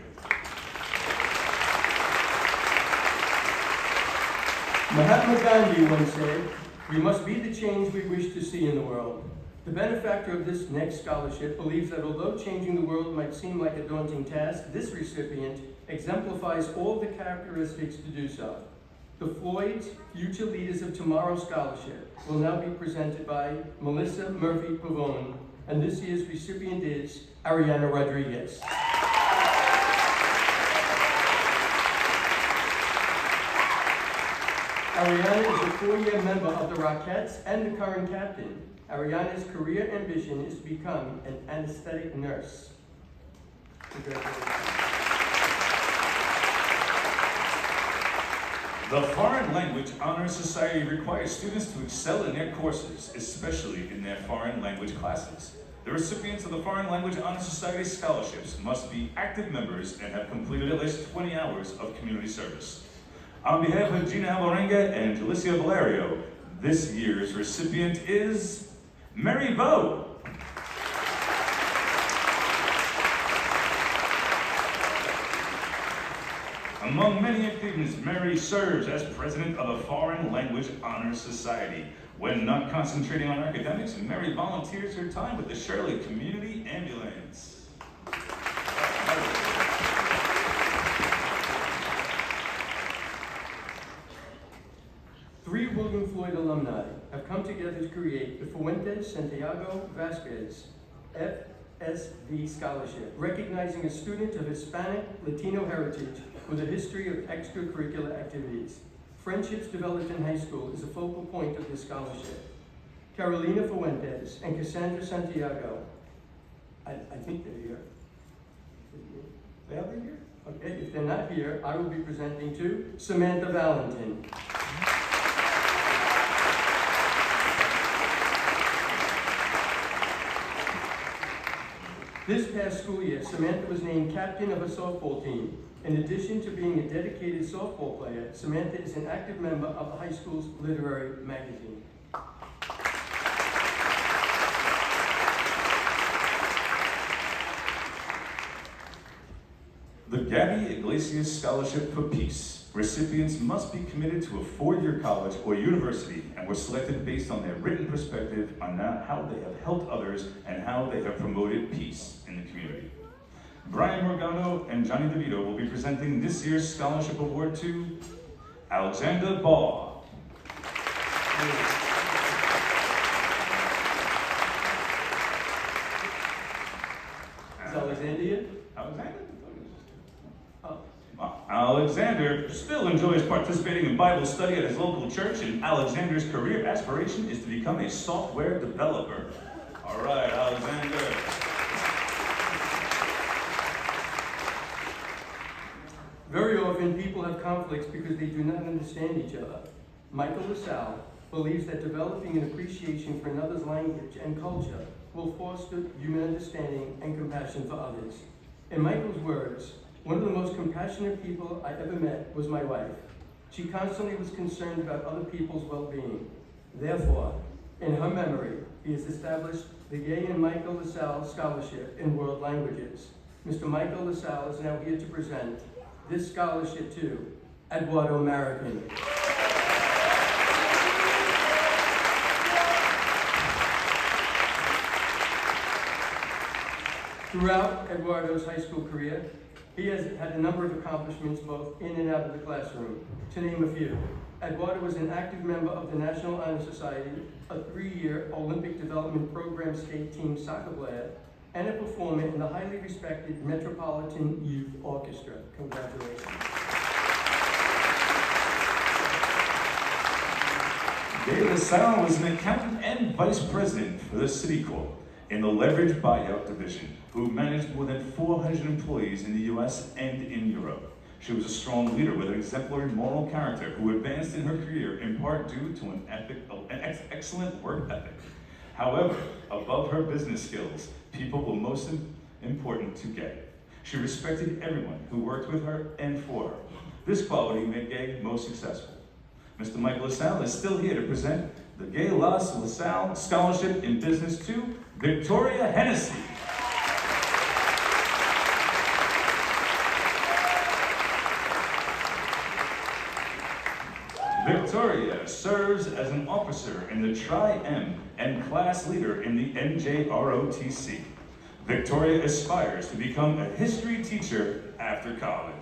Mahatma Gandhi once said, "We must be the change we wish to see in the world." The benefactor of this next scholarship believes that although changing the world might seem like a daunting task, this recipient exemplifies all the characteristics to do so. The Floyd's Future Leaders of Tomorrow Scholarship will now be presented by Melissa Murphy Pavone, and this year's recipient is Ariana Rodriguez. Ariana is a 4-year member of the Rockettes and the current captain. Ariana's career ambition is to become an anesthetic nurse. Congratulations. The Foreign Language Honor Society requires students to excel in their courses, especially in their foreign language classes. The recipients of the Foreign Language Honor Society scholarships must be active members and have completed at least 20 hours of community service. On behalf of Gina Alvarenga and Jalicia Valerio, this year's recipient is Mary Vo. Among many activities, Mary serves as president of the Foreign Language Honor Society. When not concentrating on academics, Mary volunteers her time with the Shirley Community Ambulance. 3 William Floyd alumni have come together to create the Fuentes Santiago Vasquez FSV Scholarship, recognizing a student of Hispanic Latino heritage with a history of extracurricular activities. Friendships developed in high school is a focal point of this scholarship. Carolina Fuentes and Cassandra Santiago, I think they're here. Are they here? Okay, if they're not here, I will be presenting to Samantha Valentin. This past school year, Samantha was named captain of a softball team. In addition to being a dedicated softball player, Samantha is an active member of the high school's literary magazine. The Gabby Iglesias Scholarship for Peace. Recipients must be committed to a 4-year college or university and were selected based on their written perspective on how they have helped others and how they have promoted peace in the community. Brian Morgano and Johnny DeVito will be presenting this year's scholarship award to Alexander Barr. Is Alexander here? Alexander? Oh. Alexander still enjoys participating in Bible study at his local church, and Alexander's career aspiration is to become a software developer. All right, Alexander. Very often, people have conflicts because they do not understand each other. Michael LaSalle believes that developing an appreciation for another's language and culture will foster human understanding and compassion for others. In Michael's words, One of the most compassionate people I ever met was my wife. She constantly was concerned about other people's well-being. Therefore, in her memory, he has established the Gay and Michael LaSalle Scholarship in World Languages. Mr. Michael LaSalle is now here to present this scholarship to Eduardo Marroquin. Throughout Eduardo's high school career, he has had a number of accomplishments both in and out of the classroom. To name a few, Eduardo was an active member of the National Honor Society, a 3-year Olympic Development Program state team soccer player, and a performer in the highly respected Metropolitan Youth Orchestra. Congratulations. Gay LaSalle was an accountant and vice president for the Citicorp in the leveraged buyout division, who managed more than 400 employees in the US and in Europe. She was a strong leader with an exemplary moral character who advanced in her career in part due to an excellent work ethic. However, above her business skills, people were most important to Gay. She respected everyone who worked with her and for her. This quality made Gay most successful. Mr. Michael LaSalle is still here to present the Gay LaSalle Scholarship in Business to Victoria Hennessy. Victoria serves as an officer in the Tri-M and class leader in the NJROTC. Victoria aspires to become a history teacher after college.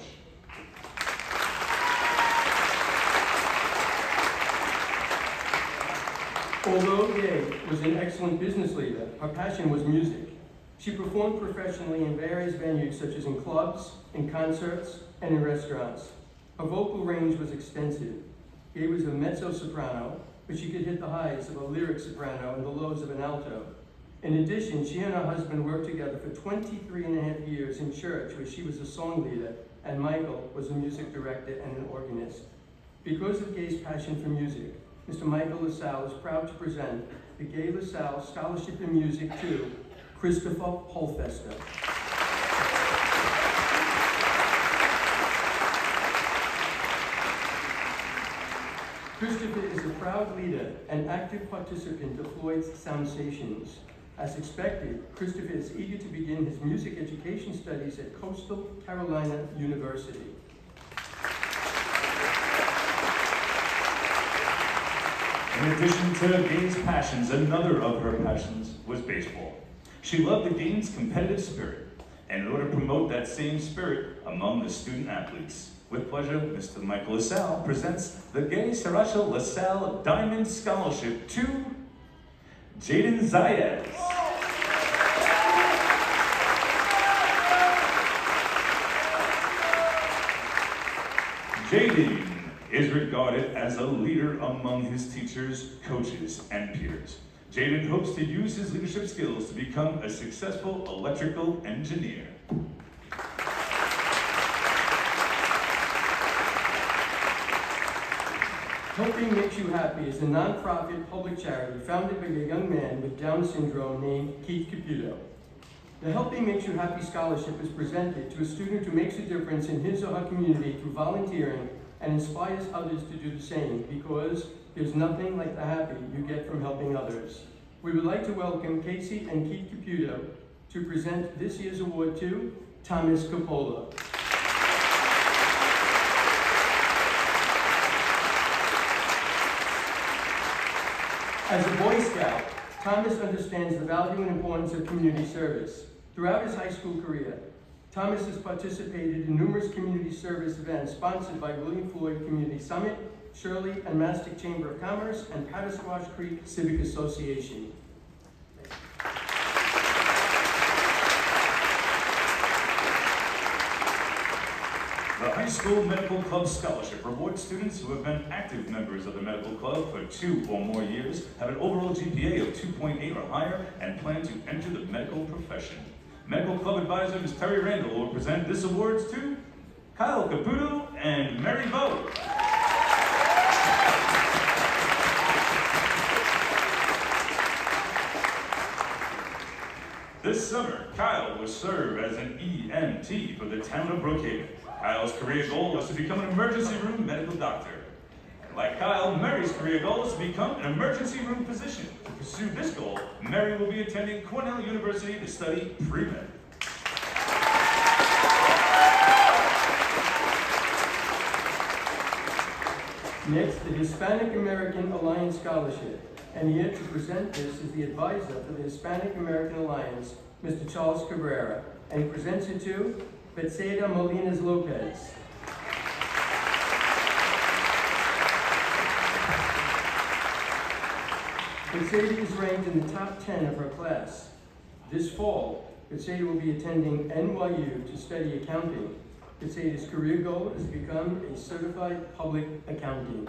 Although Gay was an excellent business leader, her passion was music. She performed professionally in various venues such as in clubs, in concerts, and in restaurants. Her vocal range was extensive. Gay was a mezzo-soprano, but she could hit the highs of a lyric soprano and the lows of an alto. In addition, she and her husband worked together for 23 and a half years in church, where she was a song leader, and Michael was a music director and an organist. Because of Gay's passion for music, Mr. Michael LaSalle is proud to present the Gay LaSalle Scholarship in Music to Christopher Holfester. Christopher is a proud leader and active participant of Floyd's Soundsations. As expected, Christopher is eager to begin his music education studies at Coastal Carolina University. In addition to Gay's passions, another of her passions was baseball. She loved the game's competitive spirit, and in order to promote that same spirit among the student athletes, with pleasure, Mr. Michael LaSalle presents the Gay Sriracha LaSalle Diamond Scholarship to Jaden Zayas. Jaden is regarded as a leader among his teachers, coaches, and peers. Jaden hopes to use his leadership skills to become a successful electrical engineer. Helping Makes You Happy is a nonprofit public charity founded by a young man with Down syndrome named Keith Caputo. The Helping Makes You Happy Scholarship is presented to a student who makes a difference in his or her community through volunteering and inspires others to do the same, because there's nothing like the happy you get from helping others. We would like to welcome Casey and Keith Caputo to present this year's award to Thomas Coppola. As a Boy Scout, Thomas understands the value and importance of community service. Throughout his high school career, Thomas has participated in numerous community service events sponsored by William Floyd Community Summit, Shirley and Mastic Chamber of Commerce, and Patasquash Creek Civic Association. The High School Medical Club Scholarship rewards students who have been active members of the medical club for 2 or more years, have an overall GPA of 2.8 or higher, and plan to enter the medical profession. Medical Club Advisor Ms. Terry Randall will present this awards to Kyle Caputo and Mary Vogt. This summer, Kyle will serve as an EMT for the town of Brookhaven. Kyle's career goal is to become an emergency room medical doctor. Like Kyle, Mary's career goal is to become an emergency room physician. To pursue this goal, Mary will be attending Cornell University to study pre-med. Next, the Hispanic American Alliance Scholarship. And here to present this is the advisor for the Hispanic American Alliance, Mr. Charles Cabrera, and he presents it to Betsaida Molinas Lopez. Betsaida is ranked in the top 10 of her class. This fall, Betsaida will be attending NYU to study accounting. Betsaida's career goal is to become a certified public accountant.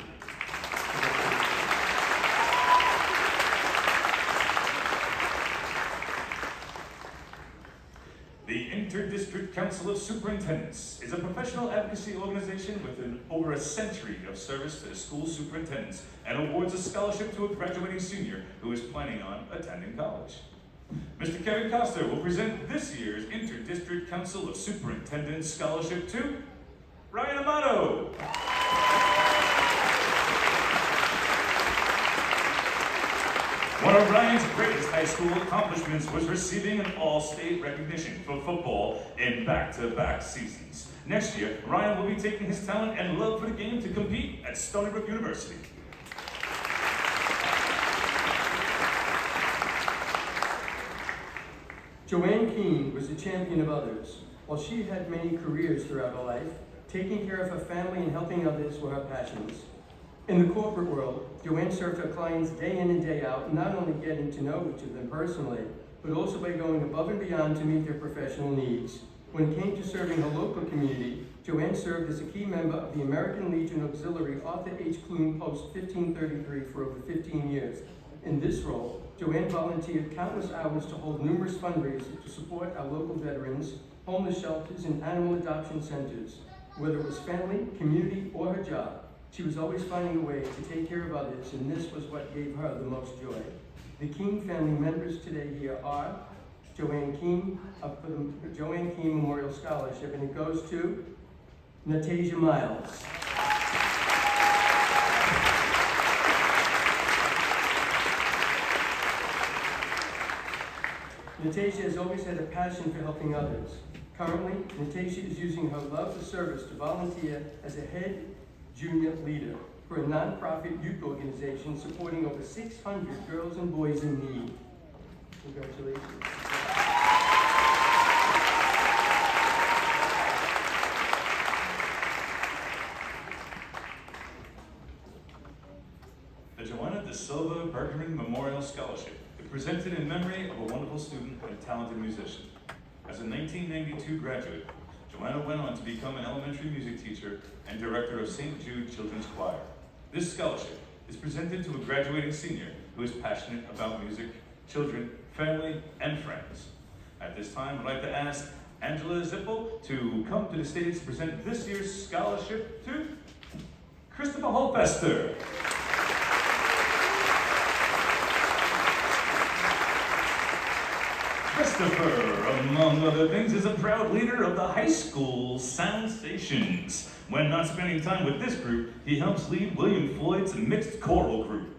The Inter-District Council of Superintendents is a professional advocacy organization with over a century of service to the school superintendents and awards a scholarship to a graduating senior who is planning on attending college. Mr. Kevin Coster will present this year's Inter-District Council of Superintendents Scholarship to Ryan Amato. One of Ryan's greatest high school accomplishments was receiving an all-state recognition for football in back-to-back seasons. Next year, Ryan will be taking his talent and love for the game to compete at Stony Brook University. Joanne Keene was a champion of others. While she had many careers throughout her life, taking care of her family and helping others were her passions. In the corporate world, Joanne served her clients day in and day out, not only getting to know each of them personally, but also by going above and beyond to meet their professional needs. When it came to serving her local community, Joanne served as a key member of the American Legion Auxiliary Arthur H. Clune Post 1533 for over 15 years. In this role, Joanne volunteered countless hours to hold numerous fundraisers to support our local veterans, homeless shelters, and animal adoption centers. Whether it was family, community, or her job, she was always finding a way to take care of others, and this was what gave her the most joy. The Keene family members today here are Joanne Keene, up for the Joanne Keene Memorial Scholarship, and it goes to Natasia Miles. Natasia has always had a passion for helping others. Currently, Natasia is using her love for service to volunteer as a head junior leader for a nonprofit youth organization supporting over 600 girls and boys in need. Congratulations. The Joanna De Silva Bergman Memorial Scholarship is presented in memory of a wonderful student and talented musician. As a 1992 graduate, Joanna went on to become an elementary music teacher and director of St. Jude Children's Choir. This scholarship is presented to a graduating senior who is passionate about music, children, family, and friends. At this time, I'd like to ask Angela Zippel to come to the stage to present this year's scholarship to Christopher Holfester. Christopher, among other things, is a proud leader of the high school Sound Stations. When not spending time with this group, he helps lead William Floyd's mixed choral group.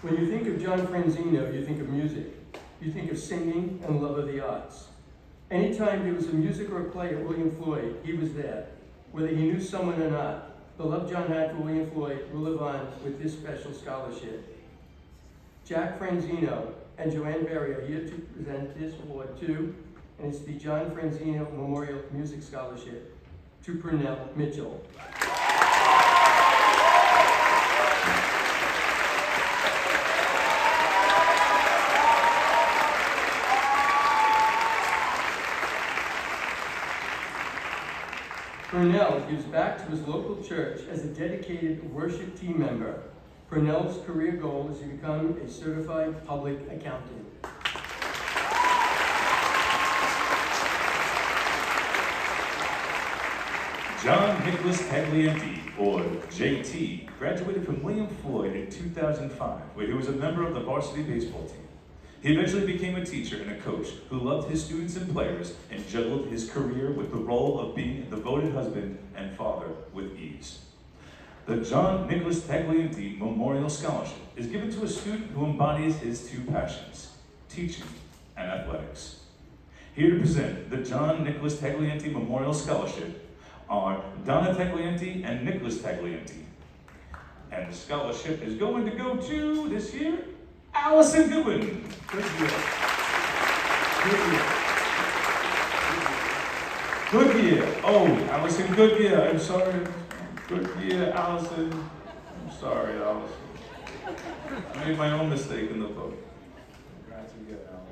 When you think of John Franzino, you think of music. You think of singing and love of the arts. Anytime there was a music or a play at William Floyd, he was there. Whether he knew someone or not, the love John had for William Floyd will live on with this special scholarship. Jack Franzino and Joanne Berry are here to present this award to, and it's the John Franzino Memorial Music Scholarship, to Purnell Mitchell. Purnell gives back to his local church as a dedicated worship team member. Purnell's career goal is to become a certified public accountant. John Nicholas Taglienti, or JT, graduated from William Floyd in 2005, where he was a member of the varsity baseball team. He eventually became a teacher and a coach who loved his students and players and juggled his career with the role of being a devoted husband and father with ease. The John Nicholas Taglienti Memorial Scholarship is given to a student who embodies his two passions, teaching and athletics. Here to present the John Nicholas Taglienti Memorial Scholarship are Donna Taglienti and Nicholas Taglienti. And the scholarship is going to go to, this year, Allison Goodwin. Good year. Good year. Goodyear. Oh, Allison Goodyear. I'm sorry. Goodyear, Allison. I'm sorry, Allison. I made my own mistake in the vote. Congrats again, Allison.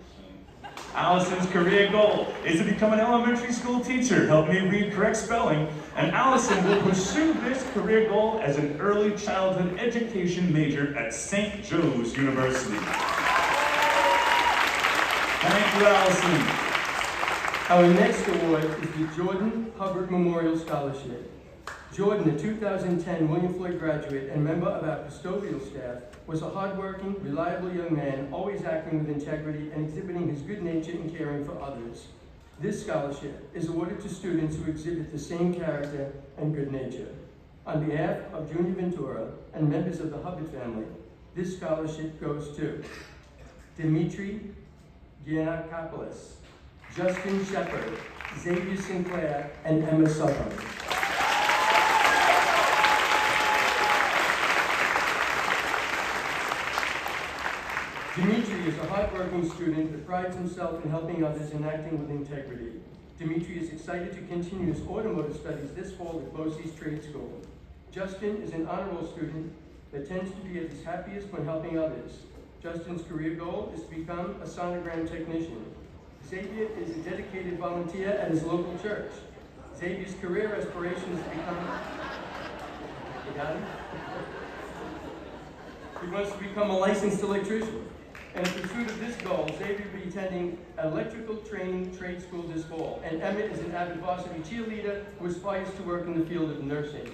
Allison's career goal is to become an elementary school teacher. Help me read correct spelling. And Allison will pursue this career goal as an early childhood education major at St. Joe's University. Thank you, Allison. Our next award is the Jordan Hubbard Memorial Scholarship. Jordan, a 2010 William Floyd graduate and member of our custodial staff, was a hardworking, reliable young man, always acting with integrity and exhibiting his good nature in caring for others. This scholarship is awarded to students who exhibit the same character and good nature. On behalf of Junior Ventura and members of the Hubbard family, this scholarship goes to Dimitri Giannakopoulos, Justin Shepard, Xavier Sinclair, and Emma Southern. Dimitri is a hardworking student that prides himself in helping others and acting with integrity. Dimitri is excited to continue his automotive studies this fall at Losey's Trade School. Justin is an honor roll student that tends to be at his happiest when helping others. Justin's career goal is to become a sonogram technician. Xavier is a dedicated volunteer at his local church. Xavier's career aspiration is to become... You got him? He wants to become a licensed electrician. And in pursuit of this goal, Xavier will be attending electrical training trade school this fall. And Emmett is an avid varsity cheerleader who aspires to work in the field of nursing.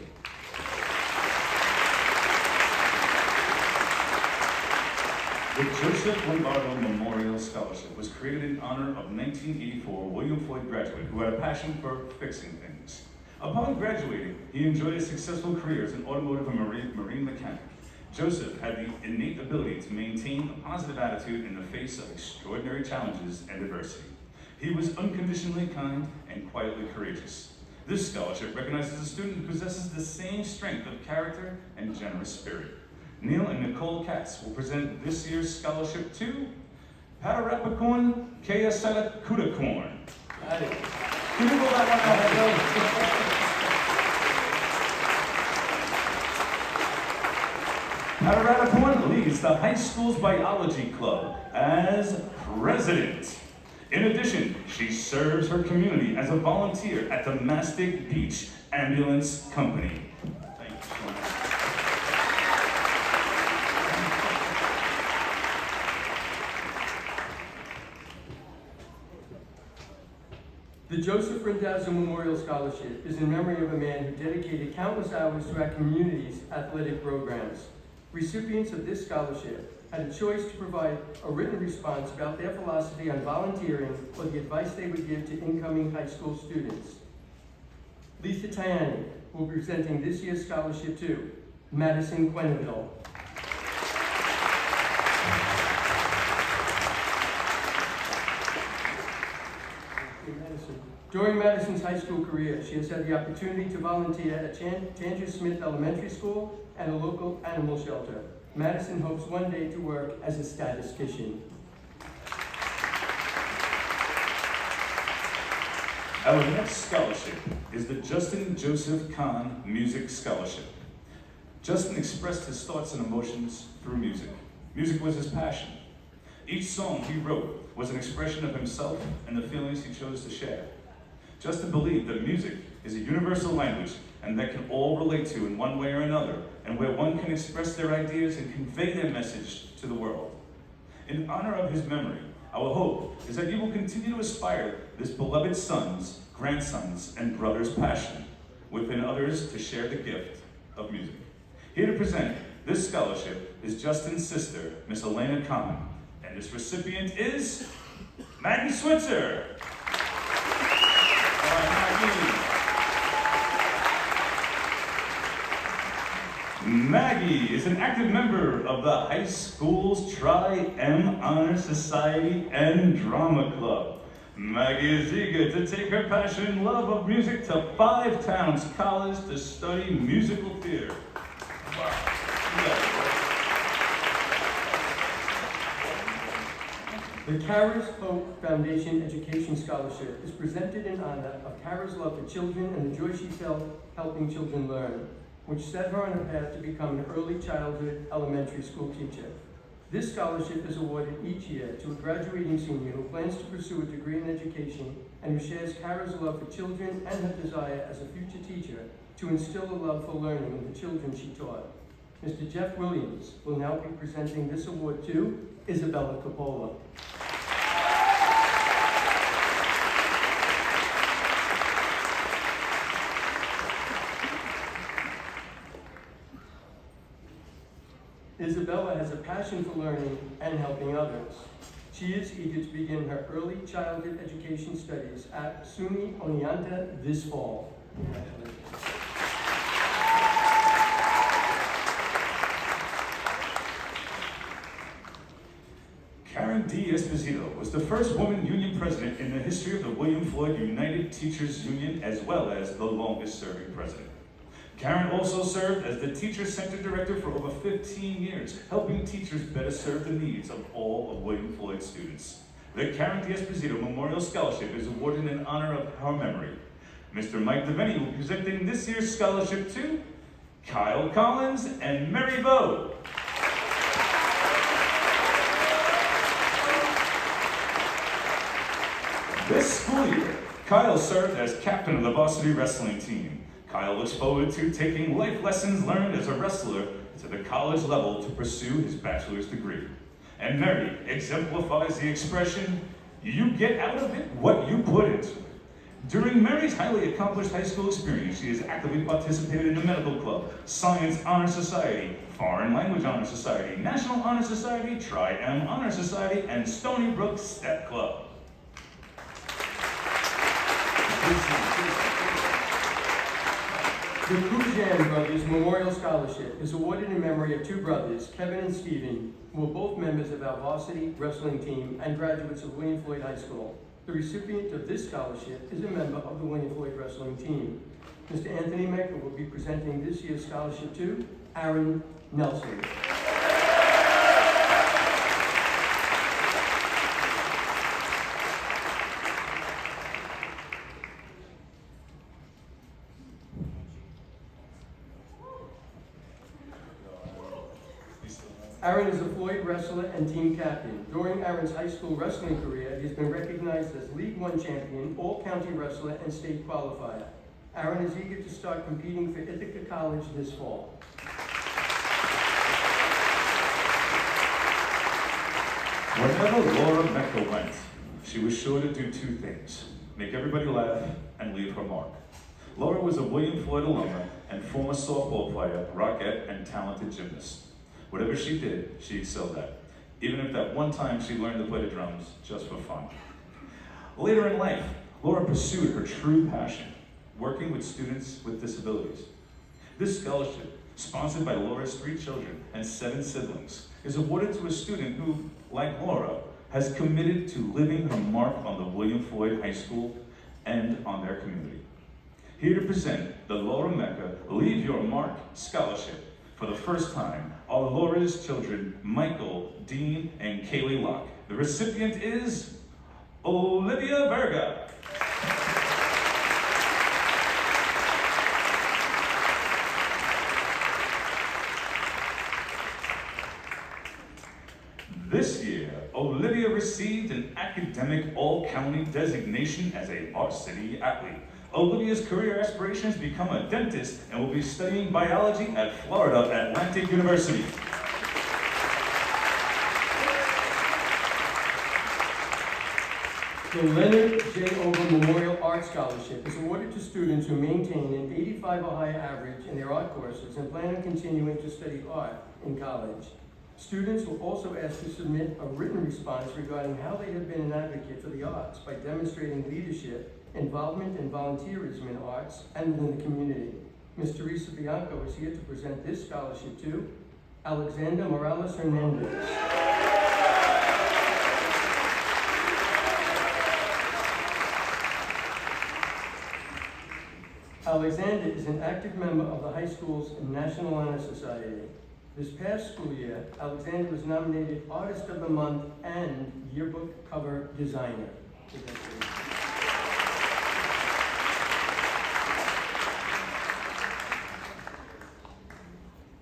The Joseph Lombardo Memorial Scholarship was created in honor of 1984 William Floyd graduate who had a passion for fixing things. Upon graduating, he enjoyed a successful career as an automotive and marine mechanic. Joseph had the innate ability to maintain a positive attitude in the face of extraordinary challenges and adversity. He was unconditionally kind and quietly courageous. This scholarship recognizes a student who possesses the same strength of character and generous spirit. Neil and Nicole Katz will present this year's scholarship to Patarapakorn Kayasalakudakorn. Got it. Can you roll that one out? Patarapakorn leads the high school's biology club as president. In addition, she serves her community as a volunteer at the Mastic Beach Ambulance Company. Thank you so much. The Joseph Randazzo Memorial Scholarship is in memory of a man who dedicated countless hours to our community's athletic programs. Recipients of this scholarship had a choice to provide a written response about their philosophy on volunteering or the advice they would give to incoming high school students. Lisa Tiani will be presenting this year's scholarship to Madison Quenneville. During Madison's high school career, she has had the opportunity to volunteer at Chandler Smith Elementary School and a local animal shelter. Madison hopes one day to work as a statistician. Our next scholarship is the Justin Joseph Kahn Music Scholarship. Justin expressed his thoughts and emotions through music. Music was his passion. Each song he wrote was an expression of himself and the feelings he chose to share. Justin believed that music is a universal language and that can all relate to in one way or another, and where one can express their ideas and convey their message to the world. In honor of his memory, our hope is that you will continue to aspire this beloved son's, grandson's, and brother's passion. within others to share the gift of music. Here to present this scholarship is Justin's sister, Miss Elena Kahn, and this recipient is Maggie Switzer. All right, Maggie is an active member of the high school's Tri-M Honor Society and Drama Club. Maggie is eager to take her passion and love of music to Five Towns College to study musical theater. Wow. The Kara's Hope Foundation Education Scholarship is presented in honor of Kara's love for children and the joy she felt helping children learn, which set her on a path to become an early childhood elementary school teacher. This scholarship is awarded each year to a graduating senior who plans to pursue a degree in education and who shares Kara's love for children and her desire as a future teacher to instill a love for learning in the children she taught. Mr. Jeff Williams will now be presenting this award to Isabella Coppola. Isabella has a passion for learning and helping others. She is eager to begin her early childhood education studies at SUNY Oneonta this fall. Karen D. Esposito was the first woman union president in the history of the William Floyd United Teachers Union, as well as the longest serving president. Karen also served as the Teacher Center Director for over 15 years, helping teachers better serve the needs of all of William Floyd's students. The Karen D. Esposito Memorial Scholarship is awarded in honor of her memory. Mr. Mike Devaney will be presenting this year's scholarship to Kyle Collins and Mary Bowe. This school year, Kyle served as captain of the varsity wrestling team. Kyle looks forward to taking life lessons learned as a wrestler to the college level to pursue his bachelor's degree. And Mary exemplifies the expression, you get out of it what you put into it. During Mary's highly accomplished high school experience, she has actively participated in the Medical Club, Science Honor Society, Foreign Language Honor Society, National Honor Society, Tri-M Honor Society, and Stony Brook Step Club. The Kujan Brothers Memorial Scholarship is awarded in memory of two brothers, Kevin and Stephen, who are both members of our varsity wrestling team and graduates of William Floyd High School. The recipient of this scholarship is a member of the William Floyd wrestling team. Mr. Anthony Mecca will be presenting this year's scholarship to Aaron Nelson. Aaron is a Floyd wrestler and team captain. During Aaron's high school wrestling career, he has been recognized as League One champion, all-county wrestler, and state qualifier. Aaron is eager to start competing for Ithaca College this fall. Wherever Laura Mecca went, she was sure to do two things: make everybody laugh and leave her mark. Laura was a William Floyd alumna and former softball player, rockette, and talented gymnast. Whatever she did, she excelled at, even if that one time she learned to play the drums just for fun. Later in life, Laura pursued her true passion, working with students with disabilities. This scholarship, sponsored by Laura's 3 children and 7 siblings, is awarded to a student who, like Laura, has committed to leaving her mark on the William Floyd High School and on their community. Here to present the Laura Mecca Leave Your Mark Scholarship for the first time are Laura's children, Michael, Dean, and Kaylee Locke. The recipient is Olivia Berga. This year, Olivia received an academic all-county designation as a varsity athlete. Olivia's career aspirations become a dentist and will be studying biology at Florida Atlantic University. The Leonard J. Over Memorial Art Scholarship is awarded to students who maintain an 85 or higher average in their art courses and plan on continuing to study art in college. Students were also asked to submit a written response regarding how they have been an advocate for the arts by demonstrating leadership, involvement, and volunteerism in arts and in the community. Ms. Teresa Bianco is here to present this scholarship to Alexander Morales Hernandez. Alexander is an active member of the high school's National Honor Society. This past school year, Alexander was nominated Artist of the Month and Yearbook Cover Designer.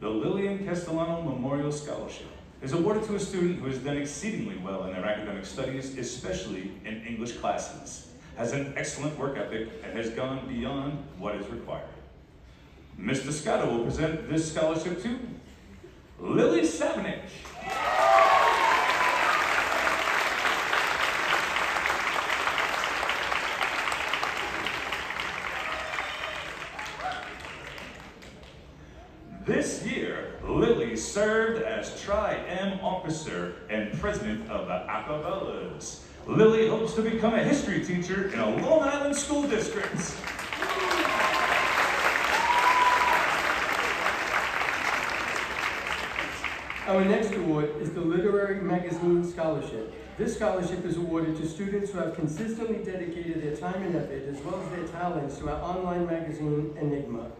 The Lillian Castellano Memorial Scholarship is awarded to a student who has done exceedingly well in their academic studies, especially in English classes, has an excellent work ethic, and has gone beyond what is required. Ms. Descato will present this scholarship to Lily Savnik. This year, Lily served as Tri-M officer and president of the Acapellas. Lily hopes to become a history teacher in a Long Island school district. Our next award is the Literary Magazine Scholarship. This scholarship is awarded to students who have consistently dedicated their time and effort as well as their talents to our online magazine, Enigma.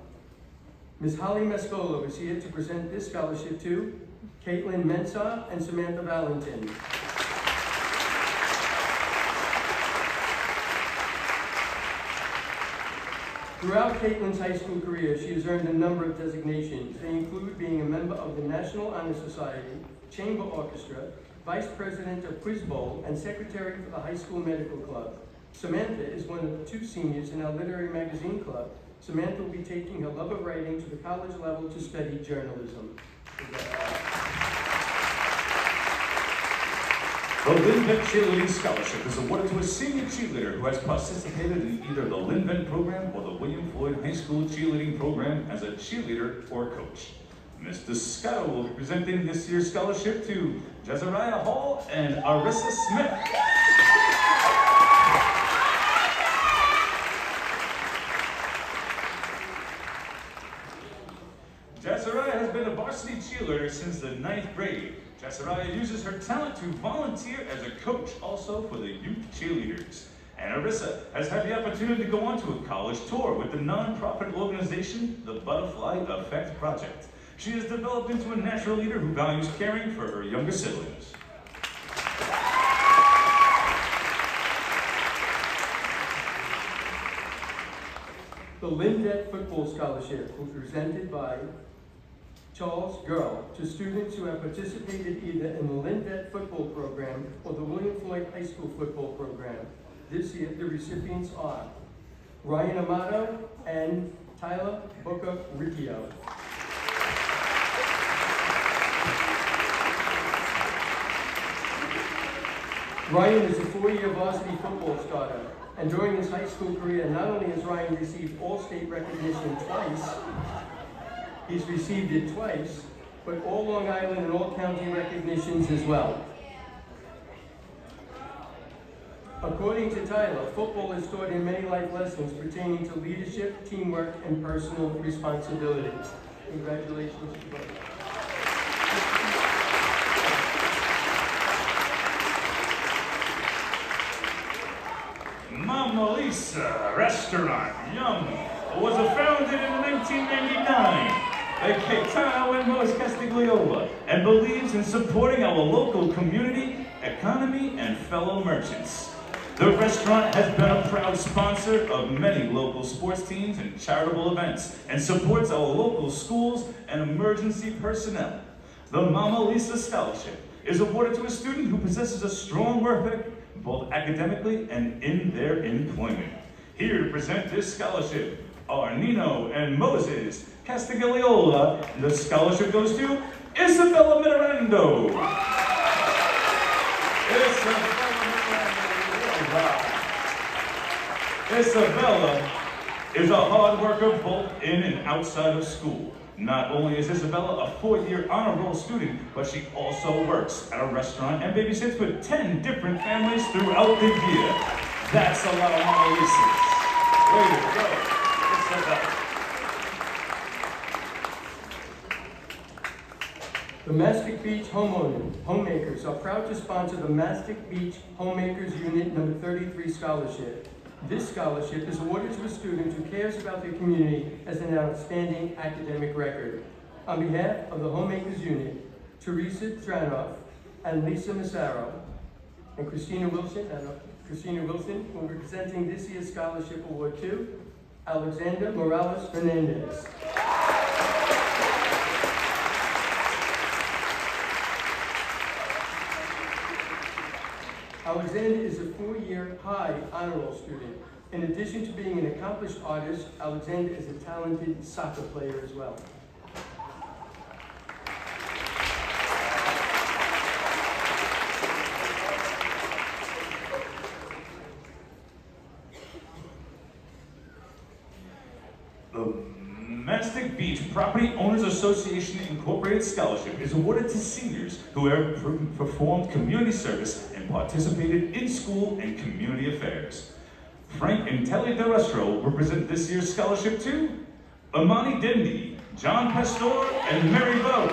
Ms. Holly Mescolo is here to present this scholarship to Caitlin Mensah and Samantha Valentin. Throughout Caitlin's high school career, she has earned a number of designations. They include being a member of the National Honor Society, Chamber Orchestra, Vice President of Quiz Bowl, and Secretary for the High School Medical Club. Samantha is one of the 2 seniors in our Literary Magazine Club. Samantha will be taking her love of writing to the college level to study journalism. The Linvent Cheerleading Scholarship is awarded to a senior cheerleader who has participated in either the Linvent program or the William Floyd High School cheerleading program as a cheerleader or coach. Ms. Descato will be presenting this year's scholarship to Jezariah Hall and Arissa Smith. Jezariah has been a varsity cheerleader since the 9th grade. Jezariah uses her talent to volunteer as a coach also for the youth cheerleaders. And Arissa has had the opportunity to go on to a college tour with the nonprofit organization, the Butterfly Effect Project. She has developed into a natural leader who values caring for her younger siblings. The Lindet Football Scholarship will be presented by Charles Girl to students who have participated either in the Lindet football program or the William Floyd High School football program. This year, the recipients are Ryan Amato and Tyler Booker Riccio. Ryan is a 4-year varsity football starter, and during his high school career, not only has Ryan received all-state recognition twice, he's received it twice, but all Long Island and all county recognitions as well. According to Tyler, football is taught in many life lessons pertaining to leadership, teamwork, and personal responsibility. Congratulations to both. Mama Lisa Restaurant, yum, was founded in 1999 by Caetano and Lois Castigliola and believes in supporting our local community, economy, and fellow merchants. The restaurant has been a proud sponsor of many local sports teams and charitable events and supports our local schools and emergency personnel. The Mama Lisa Scholarship is awarded to a student who possesses a strong work ethic both academically and in their employment. Here to present this scholarship are Nino and Moses Castigliola. The scholarship goes to Isabella Mirando. Isabella Mirando. Isabella is a hard worker both in and outside of school. Not only is Isabella a fourth-year honor roll student, but she also works at a restaurant and babysits with 10 different families throughout the year. That's a lot of Mona Lisas. Way to go, Isabella. The Mastic Beach Homemakers are proud to sponsor the Mastic Beach Homemakers Unit number 33 scholarship. This scholarship is awarded to a student who cares about their community as an outstanding academic record. On behalf of the Homemakers Unit, Teresa Tranoff and Lisa Massaro and Christina Wilson will be presenting this year's scholarship award to Alexander Morales Hernandez. Alexander is a four-year high honor roll student. In addition to being an accomplished artist, Alexander is a talented soccer player as well. The Mastic Beach Property Owners Association Incorporated Scholarship is awarded to seniors who have performed community service and participated in school and community affairs. Frank and Telly DeRestro represent this year's scholarship to Amani Dendi, John Pastor, and Mary Bowe.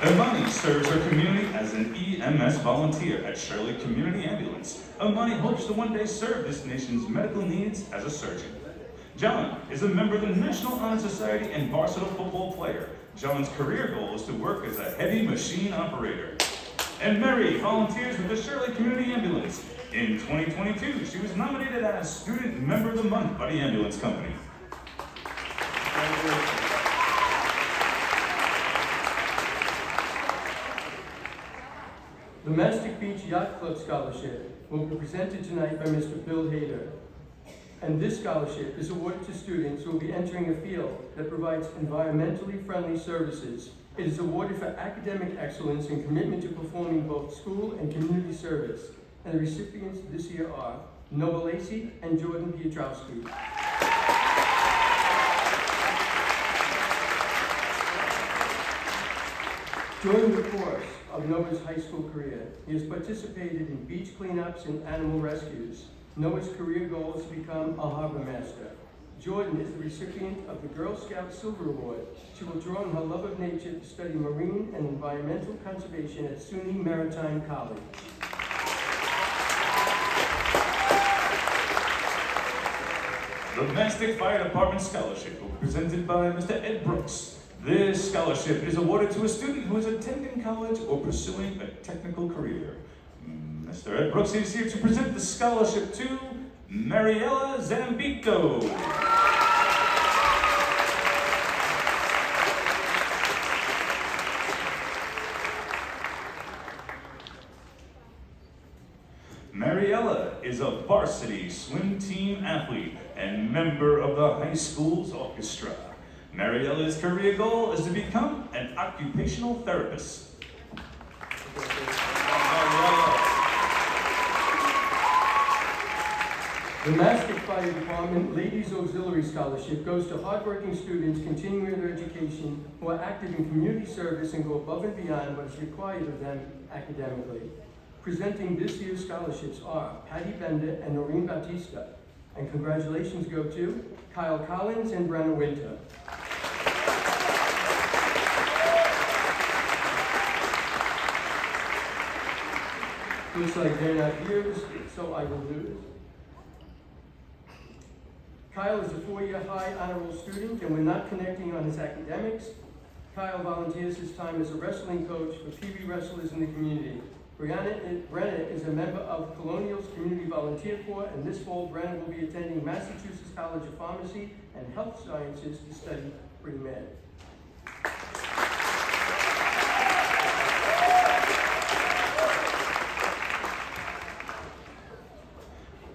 Imani serves her community as an EMS volunteer at Shirley Community Ambulance. Imani hopes to one day serve this nation's medical needs as a surgeon. John is a member of the National Honor Society and varsity football player. John's career goal is to work as a heavy machine operator. And Mary volunteers with the Shirley Community Ambulance. In 2022, she was nominated as Student Member of the Month by the Ambulance Company. The Mastic Beach Yacht Club Scholarship will be presented tonight by Mr. Bill Hader. And this scholarship is awarded to students who will be entering a field that provides environmentally friendly services. It is awarded for academic excellence and commitment to performing both school and community service. And the recipients this year are Noah Lacey and Jordan Pietrowski. During the course of Noah's high school career, he has participated in beach cleanups and animal rescues. Noah's career goal is to become a harbor master. Jordan is the recipient of the Girl Scout Silver Award. She will draw on her love of nature to study marine and environmental conservation at SUNY Maritime College. The Mastic Fire Department Scholarship will be presented by Mr. Ed Brooks. This scholarship is awarded to a student who is attending college or pursuing a technical career. Mr. Ed Brooks is here to present the scholarship to Mariella Zambito. Mariella is a varsity swim team athlete and member of the high school's orchestra. Mariella's career goal is to become an occupational therapist. The Mastic Fire Department Ladies Auxiliary Scholarship goes to hardworking students continuing their education who are active in community service and go above and beyond what is required of them academically. Presenting this year's scholarships are Patty Bender and Noreen Bautista. And congratulations go to Kyle Collins and Brenna Winter. Looks like they're not here, so I will do this. Kyle is a four-year high honor roll student, and we're not connecting on his academics. Kyle volunteers his time as a wrestling coach for Pee Wee wrestlers in the community. Brenna is a member of Colonial's Community Volunteer Corps, and this fall Brenna will be attending Massachusetts College of Pharmacy and Health Sciences to study pre-med.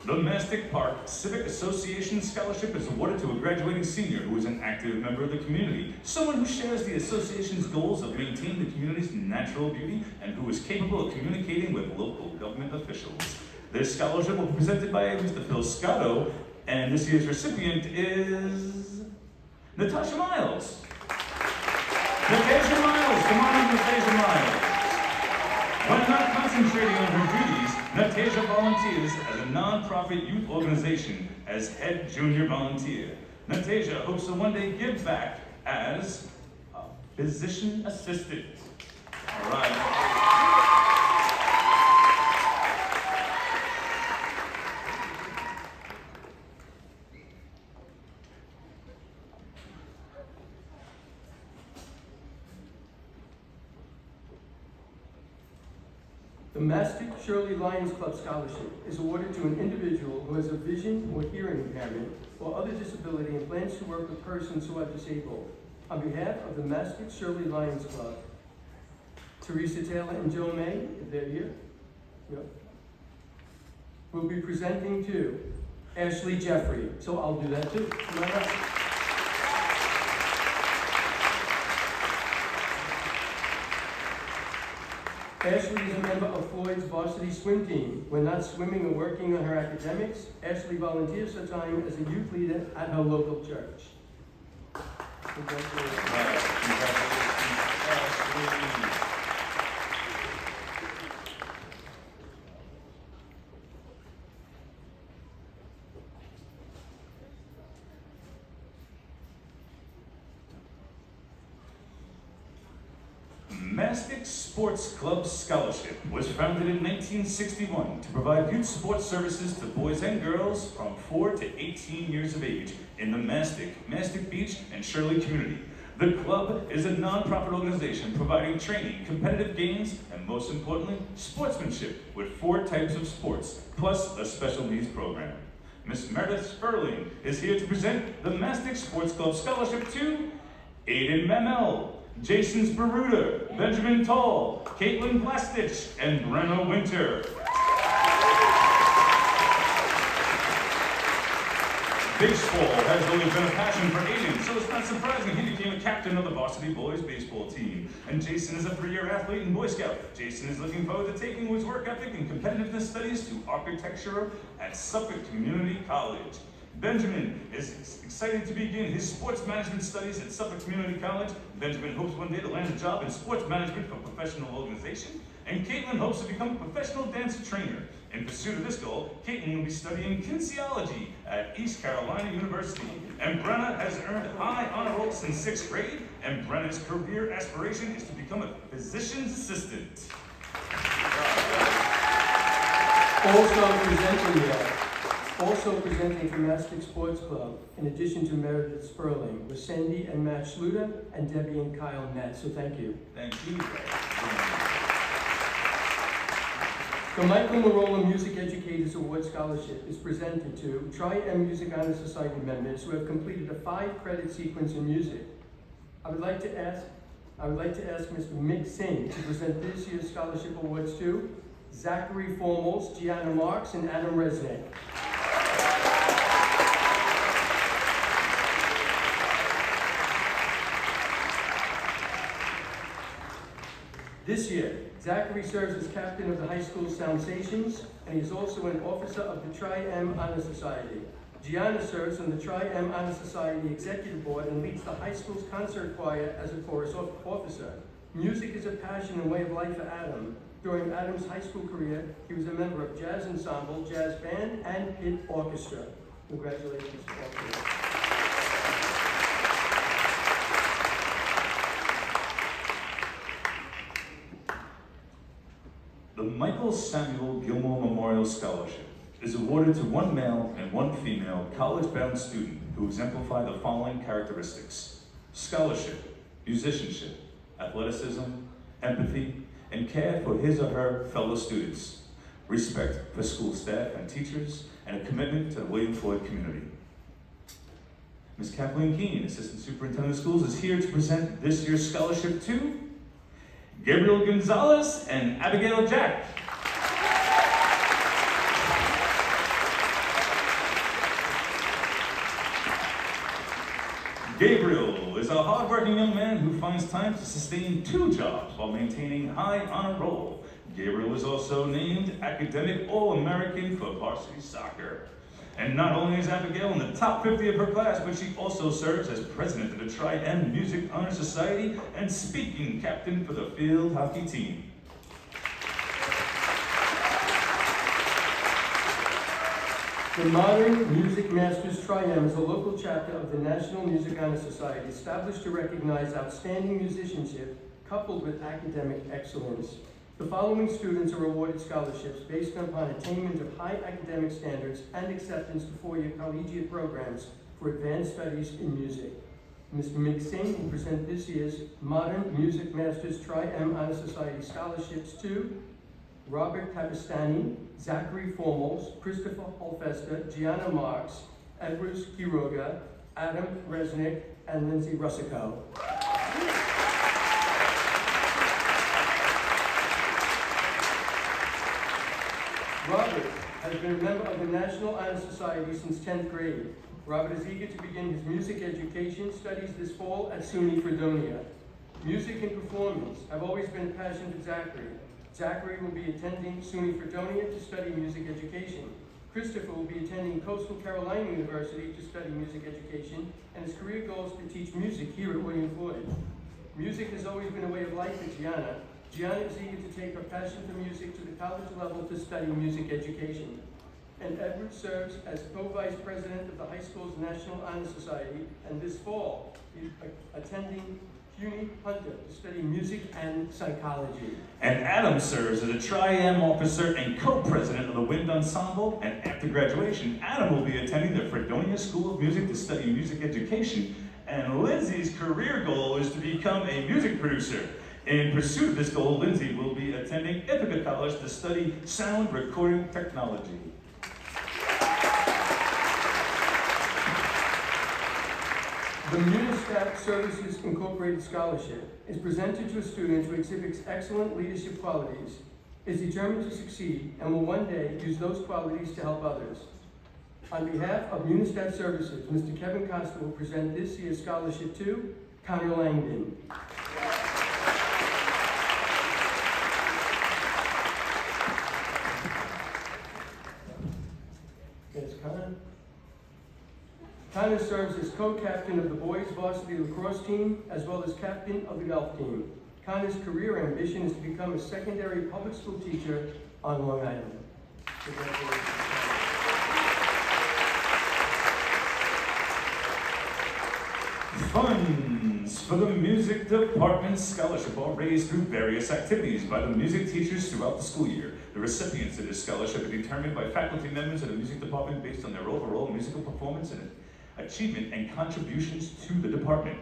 The The Mastic Park Civic Association Scholarship is awarded to a graduating senior who is an active member of the community, someone who shares the association's goals of maintaining the community's natural beauty and who is capable of communicating with local government officials. This scholarship will be presented by Mr. Phil Scotto, and this year's recipient is Natasha Miles. Natasha Miles, come on in, Natasha Miles. When not concentrating on her duties, Natasha volunteers as a non-profit youth organization as head junior volunteer. Natasha hopes to one day give back as a physician assistant. All right. The Mastic Shirley Lions Club Scholarship is awarded to an individual who has a vision or hearing impairment or other disability and plans to work with persons who are disabled. On behalf of the Mastic Shirley Lions Club, Teresa Taylor and Joe May, if they're here, will be presenting to Ashley Jeffrey. So I'll do that too. Come on up. Ashley is a member of Floyd's varsity swim team. When not swimming or working on her academics, Ashley volunteers her time as a youth leader at her local church. Congratulations. Mastic Sports Club Scholarship was founded in 1961 to provide youth sports services to boys and girls from 4 to 18 years of age in the Mastic Beach, and Shirley community. The club is a non-profit organization providing training, competitive games, and most importantly, sportsmanship with 4 types of sports, plus a special needs program. Miss Meredith Sperling is here to present the Mastic Sports Club Scholarship to Aiden Mamel, Jason Sparuta, Benjamin Tall, Caitlin Blastich, and Brenna Winter. Baseball has always been a passion for Aiden, so it's not surprising he became a captain of the varsity boys baseball team. And Jason is a 3-year athlete and Boy Scout. Jason is looking forward to taking his work ethic and competitiveness studies to architecture at Suffolk Community College. Benjamin is excited to begin his sports management studies at Suffolk Community College. Benjamin hopes one day to land a job in sports management for a professional organization. And Caitlin hopes to become a professional dance trainer. In pursuit of this goal, Caitlin will be studying kinesiology at East Carolina University. And Brenna has earned high honor roll since 6th grade. And Brenna's career aspiration is to become a physician's assistant. Also presenting for Mastic Sports Club, in addition to Meredith Sperling, were Sandy and Matt Schluter and Debbie and Kyle Nett. So thank you. Thank you. The Michael Marola Music Educators Award Scholarship is presented to Tri-M Music Honor Society members who have completed a 5-credit sequence in music. I would like to ask Mr. Mick Singh to present this year's scholarship awards to Zachary Formals, Gianna Marks, and Adam Resnick. This year, Zachary serves as captain of the high school Soundsations, and he is also an officer of the Tri-M Honor Society. Gianna serves on the Tri-M Honor Society Executive Board and leads the high school's concert choir as a chorus officer. Music is a passion and way of life for Adam. During Adam's high school career, he was a member of jazz ensemble, jazz band, and pit orchestra. Congratulations to all three. The Michael Samuel Gilmore Memorial Scholarship is awarded to 1 male and 1 female college-bound student who exemplify the following characteristics: scholarship, musicianship, athleticism, empathy, and care for his or her fellow students, respect for school staff and teachers, and a commitment to the William Floyd community. Ms. Kathleen Keene, Assistant Superintendent of Schools, is here to present this year's scholarship to Gabriel Gonzalez and Abigail Jack. Gabriel is a hardworking young man who finds time to sustain 2 jobs while maintaining high honor roll. Gabriel was also named Academic All-American for varsity soccer. And not only is Abigail in the top 50 of her class, but she also serves as president of the Tri-M Music Honor Society and speaking captain for the field hockey team. The Modern Music Masters Tri-M is a local chapter of the National Music Honor Society established to recognize outstanding musicianship coupled with academic excellence. The following students are awarded scholarships based upon attainment of high academic standards and acceptance to 4-year collegiate programs for advanced studies in music. Mr. Mig Singh will present this year's Modern Music Masters Tri-M Honor Society scholarships to Robert Papistani, Zachary Formals, Christopher Holfester, Gianna Marks, Edward Quiroga, Adam Resnick, and Lindsay Russico. Robert has been a member of the National Honor Society since 10th grade. Robert is eager to begin his music education studies this fall at SUNY Fredonia. Music and performance have always been a passion for Zachary. Zachary will be attending SUNY Fredonia to study music education. Christopher will be attending Coastal Carolina University to study music education, and his career goal is to teach music here at William Floyd. Music has always been a way of life for Gianna. Gianna is eager to take her passion for music to the college level to study music education. And Edward serves as co-vice president of the high school's National Honor Society, and this fall he's attending CUNY Hunter to study music and psychology. And Adam serves as a Tri-M officer and co-president of the Wind Ensemble, and after graduation, Adam will be attending the Fredonia School of Music to study music education, and Lindsay's career goal is to become a music producer. In pursuit of this goal, Lindsay will be attending Ithaca College to study sound recording technology. The Munistat Services Incorporated Scholarship is presented to a student who exhibits excellent leadership qualities, is determined to succeed, and will one day use those qualities to help others. On behalf of Munistat Services, Mr. Kevin Costa will present this year's scholarship to Connor Langdon. Yes, Connor. Connor serves as co-captain of the boys varsity lacrosse team, as well as captain of the golf team. Connor's career ambition is to become a secondary public school teacher on Long Island. Funds for the music department scholarship are raised through various activities by the music teachers throughout the school year. The recipients of this scholarship are determined by faculty members of the music department based on their overall musical performance and achievement and contributions to the department.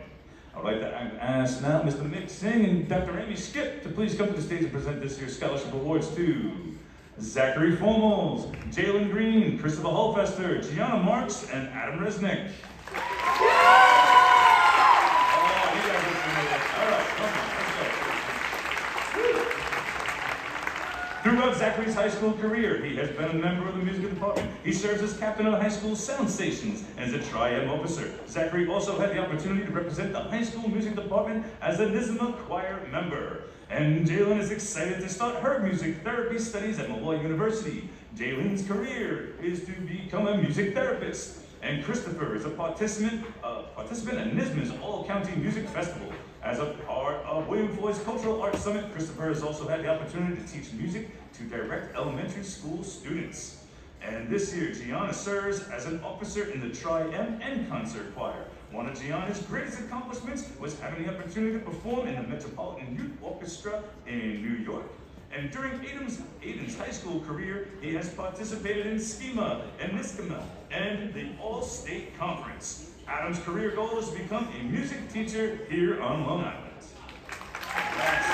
I'd like to ask now Mr. Mick Singh and Dr. Amy Skip to please come to the stage and present this year's scholarship awards to Zachary Formals, Jalen Green, Christopher Holfester, Gianna Marks, and Adam Resnick. Throughout Zachary's high school career, he has been a member of the music department. He serves as captain of the high school sound stations and is a Tri-M officer. Zachary also had the opportunity to represent the high school music department as a NYSSMA choir member. And Jalen is excited to start her music therapy studies at Malloy University. Jalen's career is to become a music therapist. And Christopher is a participant at NYSSMA's All-County Music Festival. As a part of William Floyd's Cultural Arts Summit, Christopher has also had the opportunity to teach music to direct elementary school students. And this year, Gianna serves as an officer in the Tri-M and Concert Choir. One of Gianna's greatest accomplishments was having the opportunity to perform in the Metropolitan Youth Orchestra in New York. And during Aiden's high school career, he has participated in SKIMA and NYSSMA and the All-State Conference. Adam's career goal is to become a music teacher here on Long Island. That's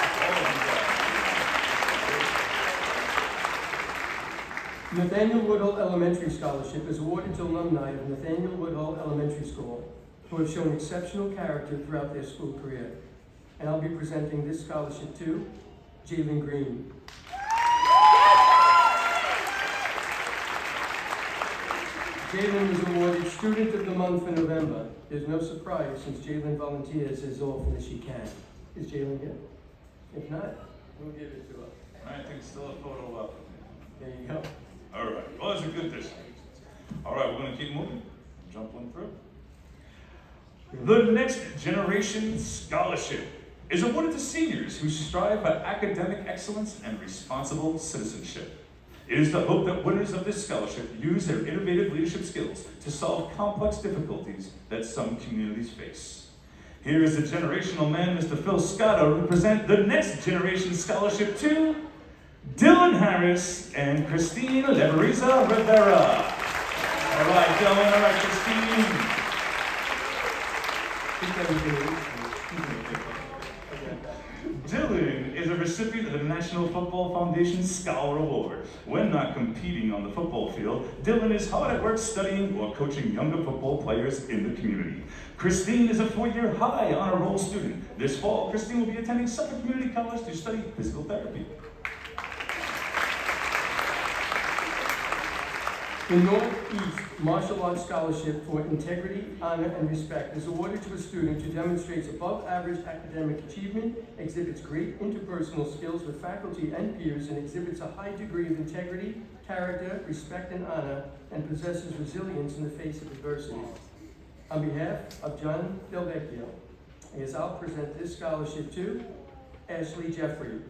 all Nathaniel Woodhull Elementary Scholarship is awarded to alumni of Nathaniel Woodhull Elementary School who have shown exceptional character throughout their school career. And I'll be presenting this scholarship to Jalen Green. Jalen was awarded Student of the Month for November. there's no surprise since Jalen volunteers as often as she can. Is Jalen here? If not, we'll give it to her. I think still a photo up. There you go. All right, well, that's a good dish. All right, we're gonna keep moving. Jump one through. The Next Generation Scholarship is awarded to seniors who strive for academic excellence and responsible citizenship. It is the hope that winners of this scholarship use their innovative leadership skills to solve complex difficulties that some communities face. Here is the generational man, Mr. Phil Scotto, to present the Next Generation Scholarship to Dylan Harris and Christine Leveriza Rivera. All right, Dylan, all right, Christine. Dylan is a recipient of the National Football Foundation Scholar Award. When not competing on the football field, Dylan is hard at work studying or coaching younger football players in the community. Christine is a four-year high honor roll student. This fall, Christine will be attending Suffolk Community College to study physical therapy. The Northeast Martial Arts Scholarship for Integrity, Honor, and Respect is awarded to a student who demonstrates above-average academic achievement, exhibits great interpersonal skills with faculty and peers, and exhibits a high degree of integrity, character, respect, and honor, and possesses resilience in the face of adversity. On behalf of John Del Vecchio, I'll present this scholarship to Ashley Jeffrey.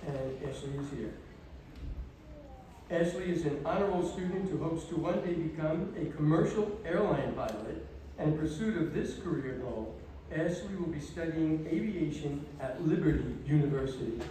And Ashley is here. Ashley is an honor roll student who hopes to one day become a commercial airline pilot. And in pursuit of this career goal, Ashley will be studying aviation at Liberty University.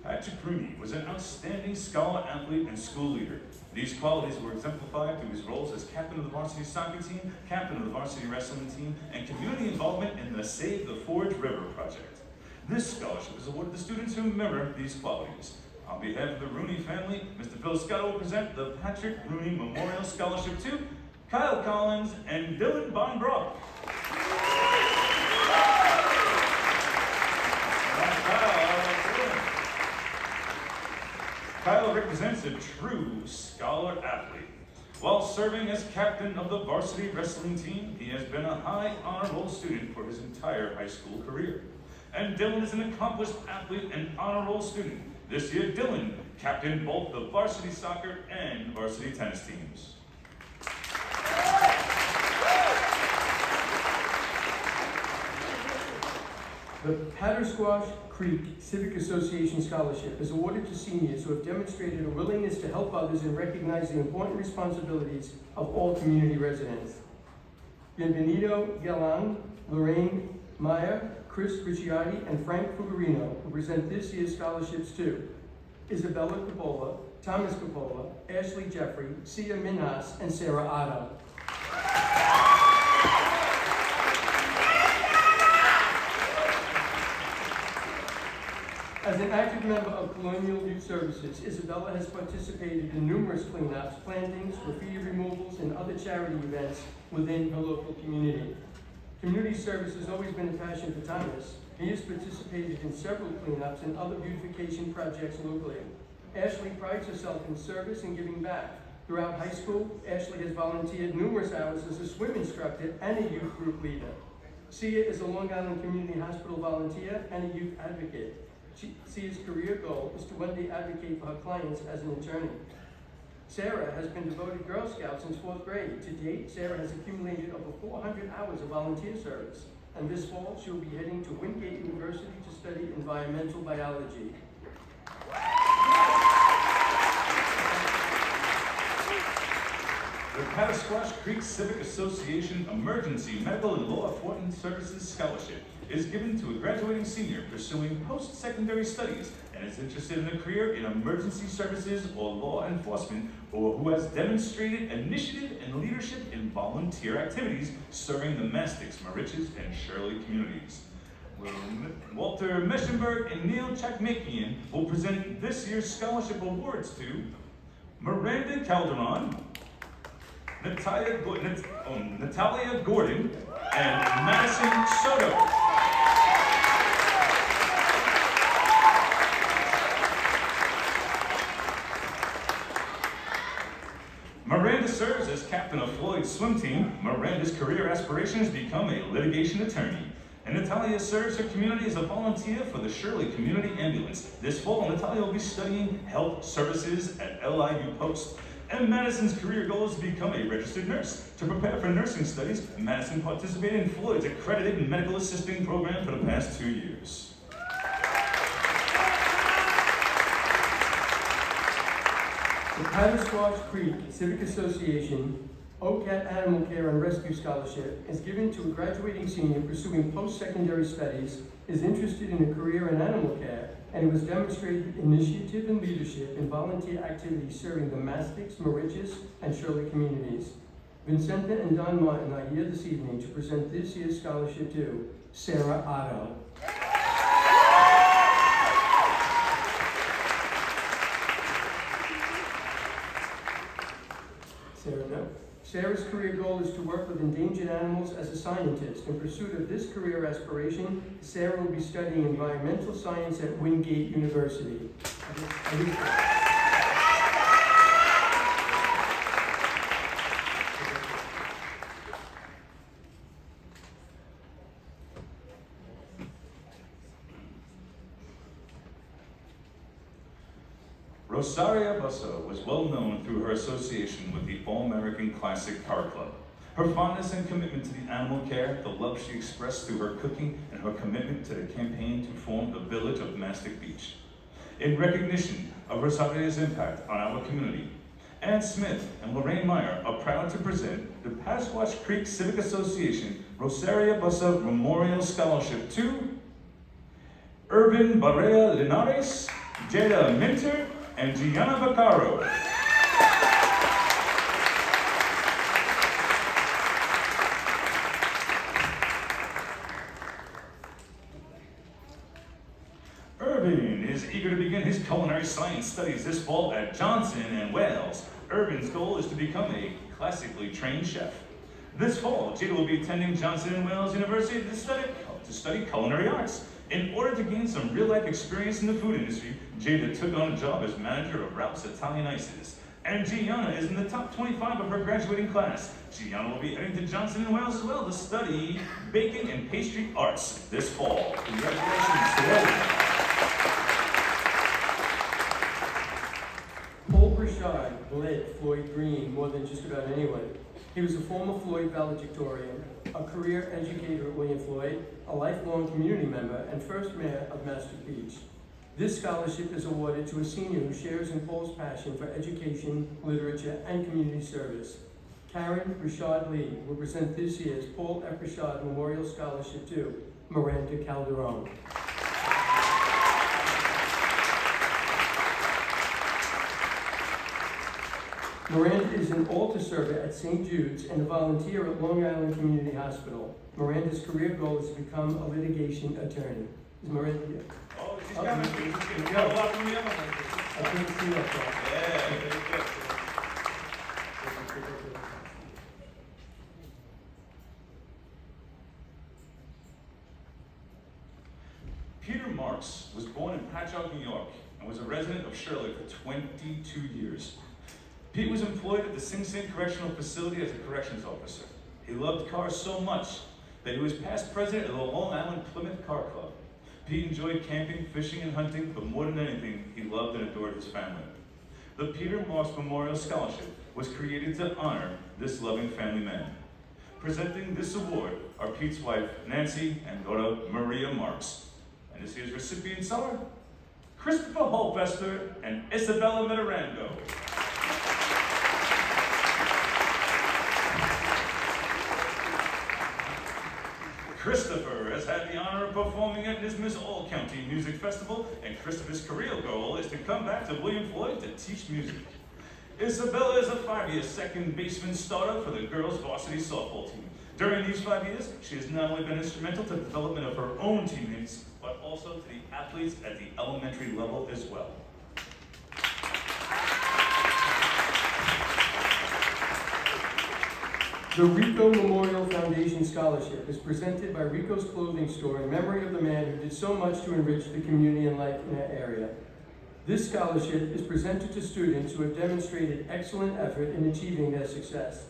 Patrick Rooney was an outstanding scholar, athlete, and school leader. These qualities were exemplified through his roles as captain of the varsity soccer team, captain of the varsity wrestling team, and community involvement in the Save the Forge River project. This scholarship is awarded to students who mirror these qualities. On behalf of the Rooney family, Mr. Phil Scotto will present the Patrick Rooney Memorial Scholarship to Kyle Collins and Dylan Von Brock. Kyle represents a true scholar athlete. While serving as captain of the varsity wrestling team, he has been a high honor roll student for his entire high school career. And Dylan is an accomplished athlete and honor roll student. This year, Dylan captained both the varsity soccer and varsity tennis teams. The Pattersquash Creek Civic Association Scholarship is awarded to seniors who have demonstrated a willingness to help others and recognize the important responsibilities of all community residents. Bienvenido Galan, Lorraine Meyer, Chris Ricciardi, and Frank Fugarino, who present this year's scholarships to Isabella Coppola, Thomas Coppola, Ashley Jeffrey, Sia Minas, and Sarah Otto. As an active member of Colonial Youth Services, Isabella has participated in numerous cleanups, plantings, graffiti removals, and other charity events within her local community. Community service has always been a passion for Thomas. He has participated in several cleanups and other beautification projects locally. Ashley prides herself in service and giving back. Throughout high school, Ashley has volunteered numerous hours as a swim instructor and a youth group leader. Sia is a Long Island Community Hospital volunteer and a youth advocate. Sia's career goal is to one day advocate for her clients as an attorney. Sarah has been devoted Girl Scout since 4th grade. To date, Sarah has accumulated over 400 hours of volunteer service. And this fall, she will be heading to Wingate University to study environmental biology. The Pattersquash Creek Civic Association Emergency Medical and Law Enforcement Services Scholarship is given to a graduating senior pursuing post-secondary studies and is interested in a career in emergency services or law enforcement, or who has demonstrated initiative and leadership in volunteer activities serving the Mastics, Moriches, and Shirley communities. Walter Meschenberg and Neil Chakmakian will present this year's scholarship awards to Miranda Calderon, Natalia Gordon, and Madison Soto. Miranda serves as captain of Floyd's swim team. Miranda's career aspiration is to become a litigation attorney. And Natalia serves her community as a volunteer for the Shirley Community Ambulance. This fall, Natalia will be studying health services at LIU Post. And Madison's career goal is to become a registered nurse. To prepare for nursing studies, Madison participated in Floyd's accredited medical assisting program for the past 2 years. The Patasquatch Creek Civic Association OCAT Animal Care and Rescue Scholarship is given to a graduating senior pursuing post-secondary studies, is interested in a career in animal care, and who has demonstrated initiative and leadership in volunteer activities serving the Mastics, Mauritius, and Shirley communities. Vincenta and Don Martin are here this evening to present this year's scholarship to Sarah Otto. Sarah, no. Sarah's career goal is to work with endangered animals as a scientist. In pursuit of this career aspiration, Sarah will be studying environmental science at Wingate University. Rosaria Busso was well known through her association with the All-American Classic Car Club. Her fondness and commitment to the animal care, the love she expressed through her cooking, and her commitment to the campaign to form the village of Mastic Beach. In recognition of Rosaria's impact on our community, Ann Smith and Lorraine Meyer are proud to present the Patasquatch Creek Civic Association Rosaria Busso Memorial Scholarship to Urban Barrea Linares, Jada Minter, and Gianna Vaccaro. Urban is eager to begin his culinary science studies this fall at Johnson & Wales. Urban's goal is to become a classically trained chef. This fall, Jada will be attending Johnson & Wales University to study culinary arts. In order to gain some real-life experience in the food industry, Jada took on a job as manager of Ralph's Italian Ices. And Gianna is in the top 25 of her graduating class. Gianna will be heading to Johnson & Wales as well to study baking and pastry arts this fall. Congratulations to everyone. Paul Brashard led Floyd Green more than just about anyone. He was a former Floyd valedictorian, a career educator at William Floyd, a lifelong community member, and first mayor of Mastic Beach. This scholarship is awarded to a senior who shares in Paul's passion for education, literature, and community service. Karen Brashard Lee will present this year's Paul F. Brashard Memorial Scholarship to Miranda Calderon. Miranda is an altar server at St. Jude's and a volunteer at Long Island Community Hospital. Miranda's career goal is to become a litigation attorney. Is Miranda here? Oh, she's coming. She's got a lot from the other one. I can't see that far. Yeah, very good. Peter Marks was born in Patchogue, New York, and was a resident of Shirley for 22 years. Pete was employed at the Sing Sing Correctional Facility as a corrections officer. He loved cars so much that he was past president of the Long Island Plymouth Car Club. Pete enjoyed camping, fishing, and hunting, but more than anything, he loved and adored his family. The Peter Marks Memorial Scholarship was created to honor this loving family man. Presenting this award are Pete's wife, Nancy, and daughter, Maria Marks. And this year's recipients are Christopher Holfester and Isabella Metarando. Christopher has had the honor of performing at Nismus All-County Music Festival, and Christopher's career goal is to come back to William Floyd to teach music. Isabella is a 5-year second baseman starter for the girls' varsity softball team. During these 5 years, she has not only been instrumental to the development of her own teammates, but also to the athletes at the elementary level as well. The Rico Memorial Foundation Scholarship is presented by Rico's Clothing Store in memory of the man who did so much to enrich the community and life in that area. This scholarship is presented to students who have demonstrated excellent effort in achieving their success.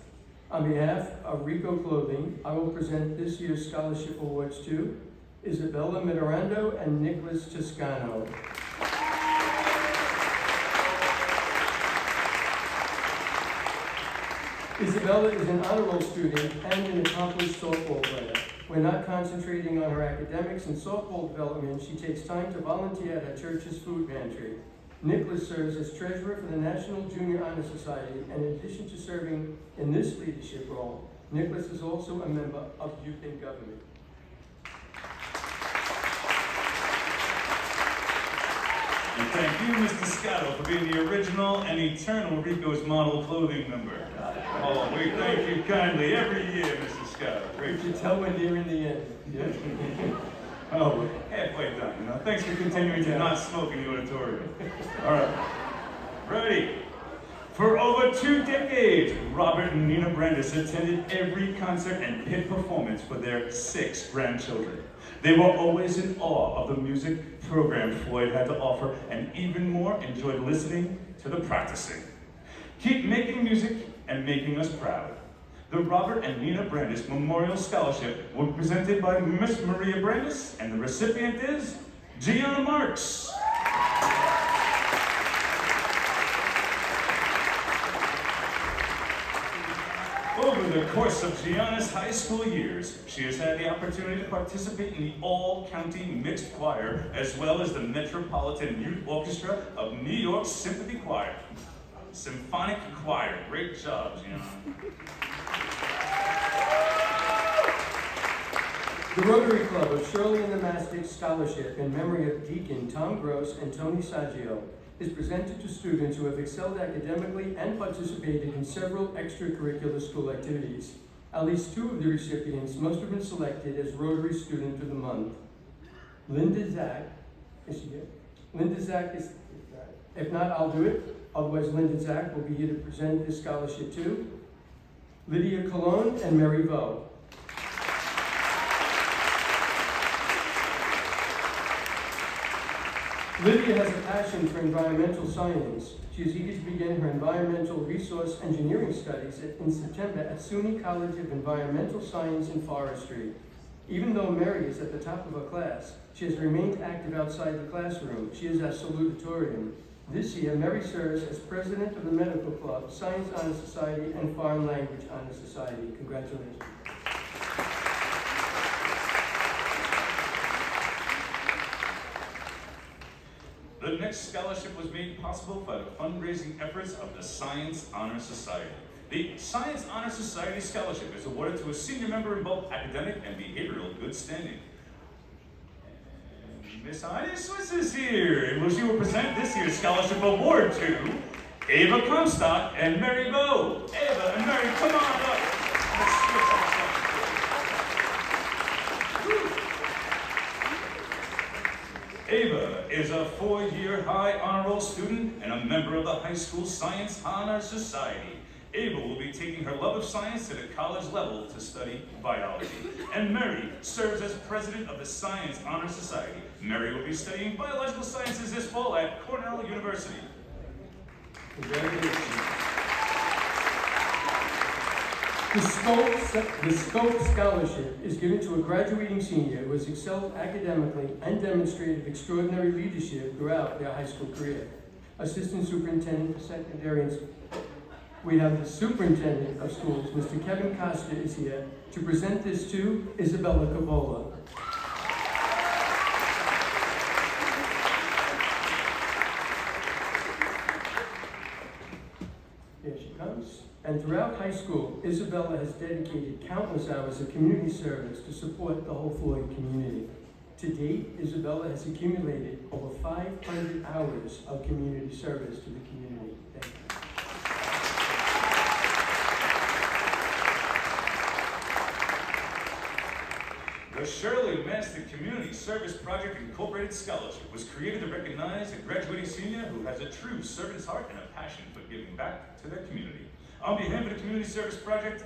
On behalf of Rico Clothing, I will present this year's scholarship awards to Isabella Mitorando and Nicholas Toscano. Isabella is an honor roll student and an accomplished softball player. When not concentrating on her academics and softball development, she takes time to volunteer at her church's food pantry. Nicholas serves as treasurer for the National Junior Honor Society, and in addition to serving in this leadership role, Nicholas is also a member of Youth in Government. And thank you, Mr. Scotto, for being the original and eternal Rico's model clothing member. Oh, we thank you kindly every year, Mr. Scotto. Great You job. tell when you're in the end. Yeah. Oh, we're halfway done, you know. Thanks for continuing to not smoke in the auditorium. All right. Ready? For over 2 decades, Robert and Nina Brandis attended every concert and pit performance for their 6 grandchildren. They were always in awe of the music program Floyd had to offer, and even more enjoyed listening to the practicing. Keep making music and making us proud. The Robert and Nina Brandis Memorial Scholarship was presented by Miss Maria Brandis, and the recipient is Gianna Marks. Over the course of Gianna's high school years, she has had the opportunity to participate in the all-county mixed choir, as well as the Metropolitan Youth Orchestra of New York Symphony Choir. Symphonic Choir, great job, Gianna. The Rotary Club of Shirley and the Mastics Scholarship in memory of Deacon Tom Gross and Tony Saggio is presented to students who have excelled academically and participated in several extracurricular school activities. At least 2 of the recipients must have been selected as Rotary Student of the Month. Linda Zach, is she here? Linda Zach is, if not, I'll do it. Otherwise, Linda Zach will be here to present this scholarship to Lydia Colon and Mary Vo. Lydia has a passion for environmental science. She is eager to begin her environmental resource engineering studies in September at SUNY College of Environmental Science and Forestry. Even though Mary is at the top of her class, she has remained active outside the classroom. She is at salutatorian. This year, Mary serves as president of the Medical Club, Science Honor Society, and Foreign Language Honor Society. Congratulations. The next scholarship was made possible by the fundraising efforts of the Science Honor Society. The Science Honor Society Scholarship is awarded to a senior member in both academic and behavioral good standing. And Miss Anya Swiss is here, and she will present this year's scholarship award to Ava Comstock and Mary Bowe. Ava and Mary, come on up. Ava is a 4-year high honor roll student and a member of the high school Science Honor Society. Ava will be taking her love of science to the college level to study biology. And Mary serves as president of the Science Honor Society. Mary will be studying biological sciences this fall at Cornell University. Congratulations. The Scope Scholarship is given to a graduating senior who has excelled academically and demonstrated extraordinary leadership throughout their high school career. Assistant Superintendent for Secondary and we have the Superintendent of Schools, Mr. Kevin Costa, is here to present this to Isabella Capola. Here she comes. And throughout high school, Isabella has dedicated countless hours of community service to support the whole Floyd community. To date, Isabella has accumulated over 500 hours of community service to the community. Thank you. The Shirley Mastic Community Service Project Incorporated Scholarship was created to recognize a graduating senior who has a true servant's heart and a passion for giving back to their community. On behalf of the Community Service Project,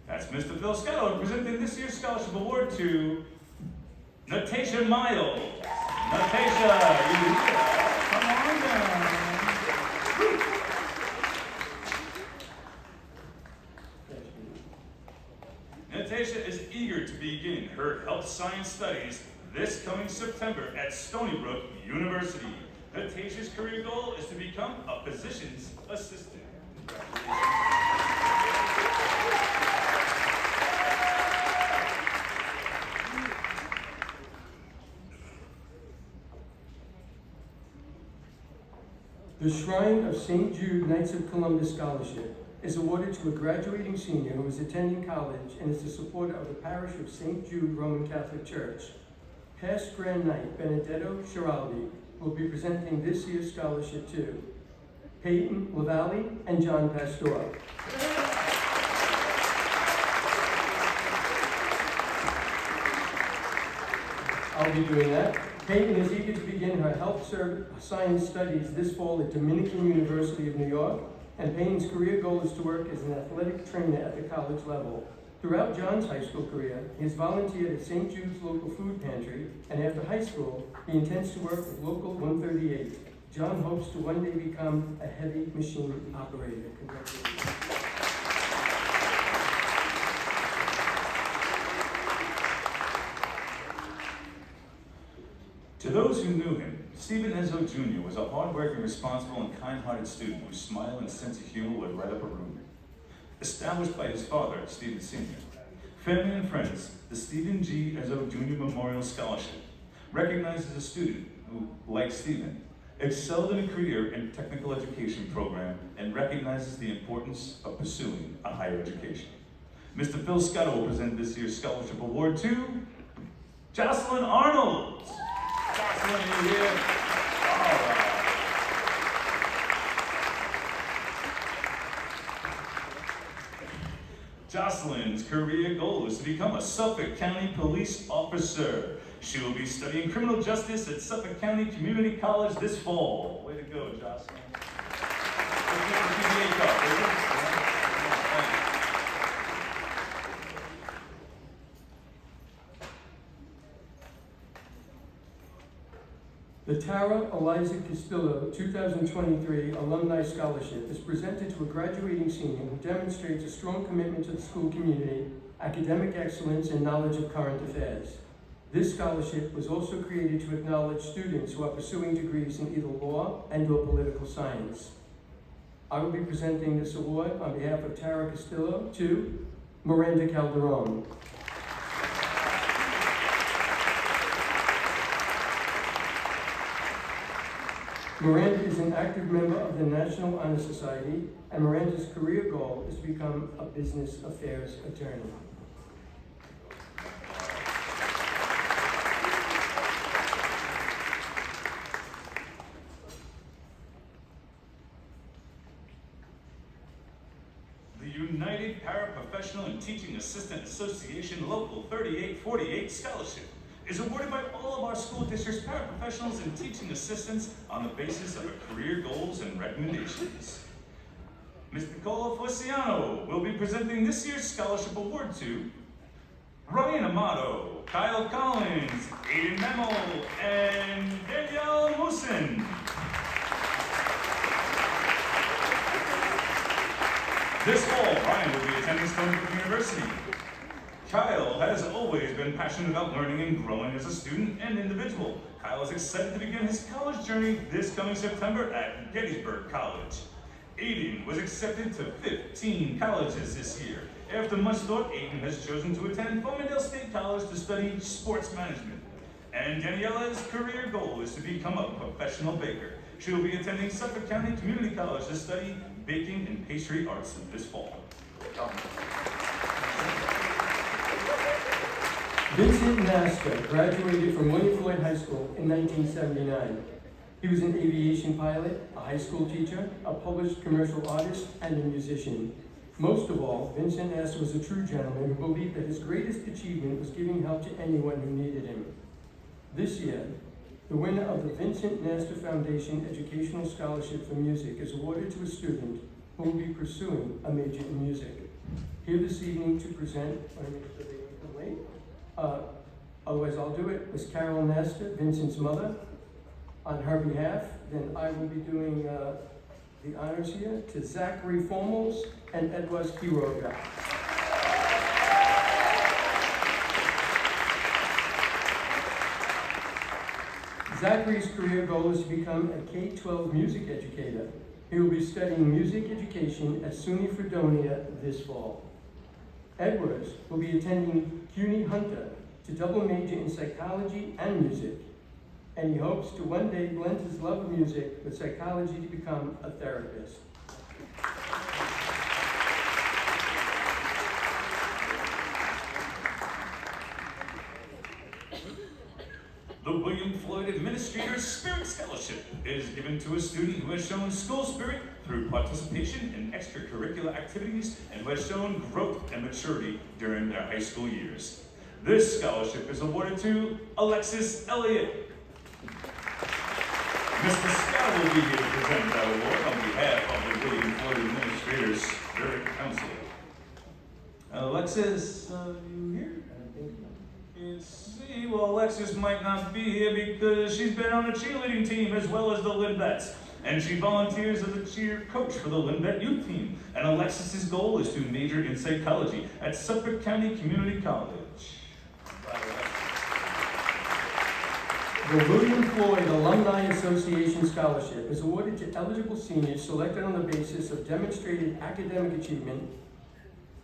That's Mr. Phil Scotto presenting this year's scholarship award to Natasha Miles. Natasha, you come on down. Natasha is eager to begin her health science studies this coming September at Stony Brook University. Natasha's career goal is to become a physician's assistant. The Shrine of St. Jude Knights of Columbus Scholarship is awarded to a graduating senior who is attending college and is the supporter of the parish of St. Jude Roman Catholic Church. Past Grand Knight Benedetto Schiraldi will be presenting this year's scholarship to Peyton Lavallee and John Pastor. I'll be doing that. Peyton is eager to begin her health science studies this fall at Dominican University of New York, and Peyton's career goal is to work as an athletic trainer at the college level. Throughout John's high school career, he has volunteered at St. Jude's local food pantry, and after high school, he intends to work with Local 138. John hopes to one day become a heavy machine operator. Congratulations. To those who knew him, Stephen Ezzo Jr. was a hard-working, responsible, and kind-hearted student whose smile and sense of humor would light up a room. Established by his father, Stephen Sr., family and friends, the Stephen G. Ezzo Jr. Memorial Scholarship recognizes a student who, like Stephen, excelled in a career in technical education program and recognizes the importance of pursuing a higher education. Mr. Phil Scotto will present this year's scholarship award to Jocelyn Arnold. Jocelyn, you here? All right. Jocelyn's career goal is to become a Suffolk County police officer. She will be studying criminal justice at Suffolk County Community College this fall. Way to go, Jocelyn. The Tara Eliza Castillo 2023 Alumni Scholarship is presented to a graduating senior who demonstrates a strong commitment to the school community, academic excellence, and knowledge of current affairs. This scholarship was also created to acknowledge students who are pursuing degrees in either law and/or political science. I will be presenting this award on behalf of Tara Castillo to Miranda Calderon. Miranda is an active member of the National Honor Society, and Miranda's career goal is to become a business affairs attorney. The United Paraprofessional and Teaching Assistant Association Local 3848 Scholarship is awarded by all of our school districts' paraprofessionals and teaching assistants on the basis of career goals and recommendations. Ms. Nicola Feliciano will be presenting this year's scholarship award to Ryan Amato, Kyle Collins, Aiden Memo, and Danielle Musin. This fall, Ryan will be attending Stony Brook University. Kyle has always been passionate about learning and growing as a student and individual. Kyle is excited to begin his college journey this coming September at Gettysburg College. Aiden was accepted to 15 colleges this year. After much thought, Aiden has chosen to attend Farmingdale State College to study sports management. And Daniela's career goal is to become a professional baker. She will be attending Suffolk County Community College to study baking and pastry arts this fall. Vincent Nasca graduated from William Floyd High School in 1979. He was an aviation pilot, a high school teacher, a published commercial artist, and a musician. Most of all, Vincent Nasca was a true gentleman who believed that his greatest achievement was giving help to anyone who needed him. This year, the winner of the Vincent Nasca Foundation Educational Scholarship for Music is awarded to a student who will be pursuing a major in music. Here this evening to present, let me make sure they can wait. Otherwise I'll do it, Miss Carol Nestor, Vincent's mother. On her behalf, then I will be doing the honors here to Zachary Formals and Edward Quiroga. Zachary's career goal is to become a K-12 music educator. He will be studying music education at SUNY Fredonia this fall. Edwards will be attending CUNY Hunter to double major in psychology and music, and he hopes to one day blend his love of music with psychology to become a therapist. The William Floyd Administrator's Spirit Scholarship is given to a student who has shown school spirit through participation in extracurricular activities and who has shown growth and maturity during their high school years. This scholarship is awarded to Alexis Elliott. Mr. Scott will be here to present that award on behalf of the William Floyd Administrator's Spirit Council. Alexis, you here? Let's see, well, Alexis might not be here because she's been on the cheerleading team as well as the Lindbets. And she volunteers as a cheer coach for the Lindbet youth team. And Alexis's goal is to major in psychology at Suffolk County Community College. The William Floyd Alumni Association Scholarship is awarded to eligible seniors selected on the basis of demonstrated academic achievement,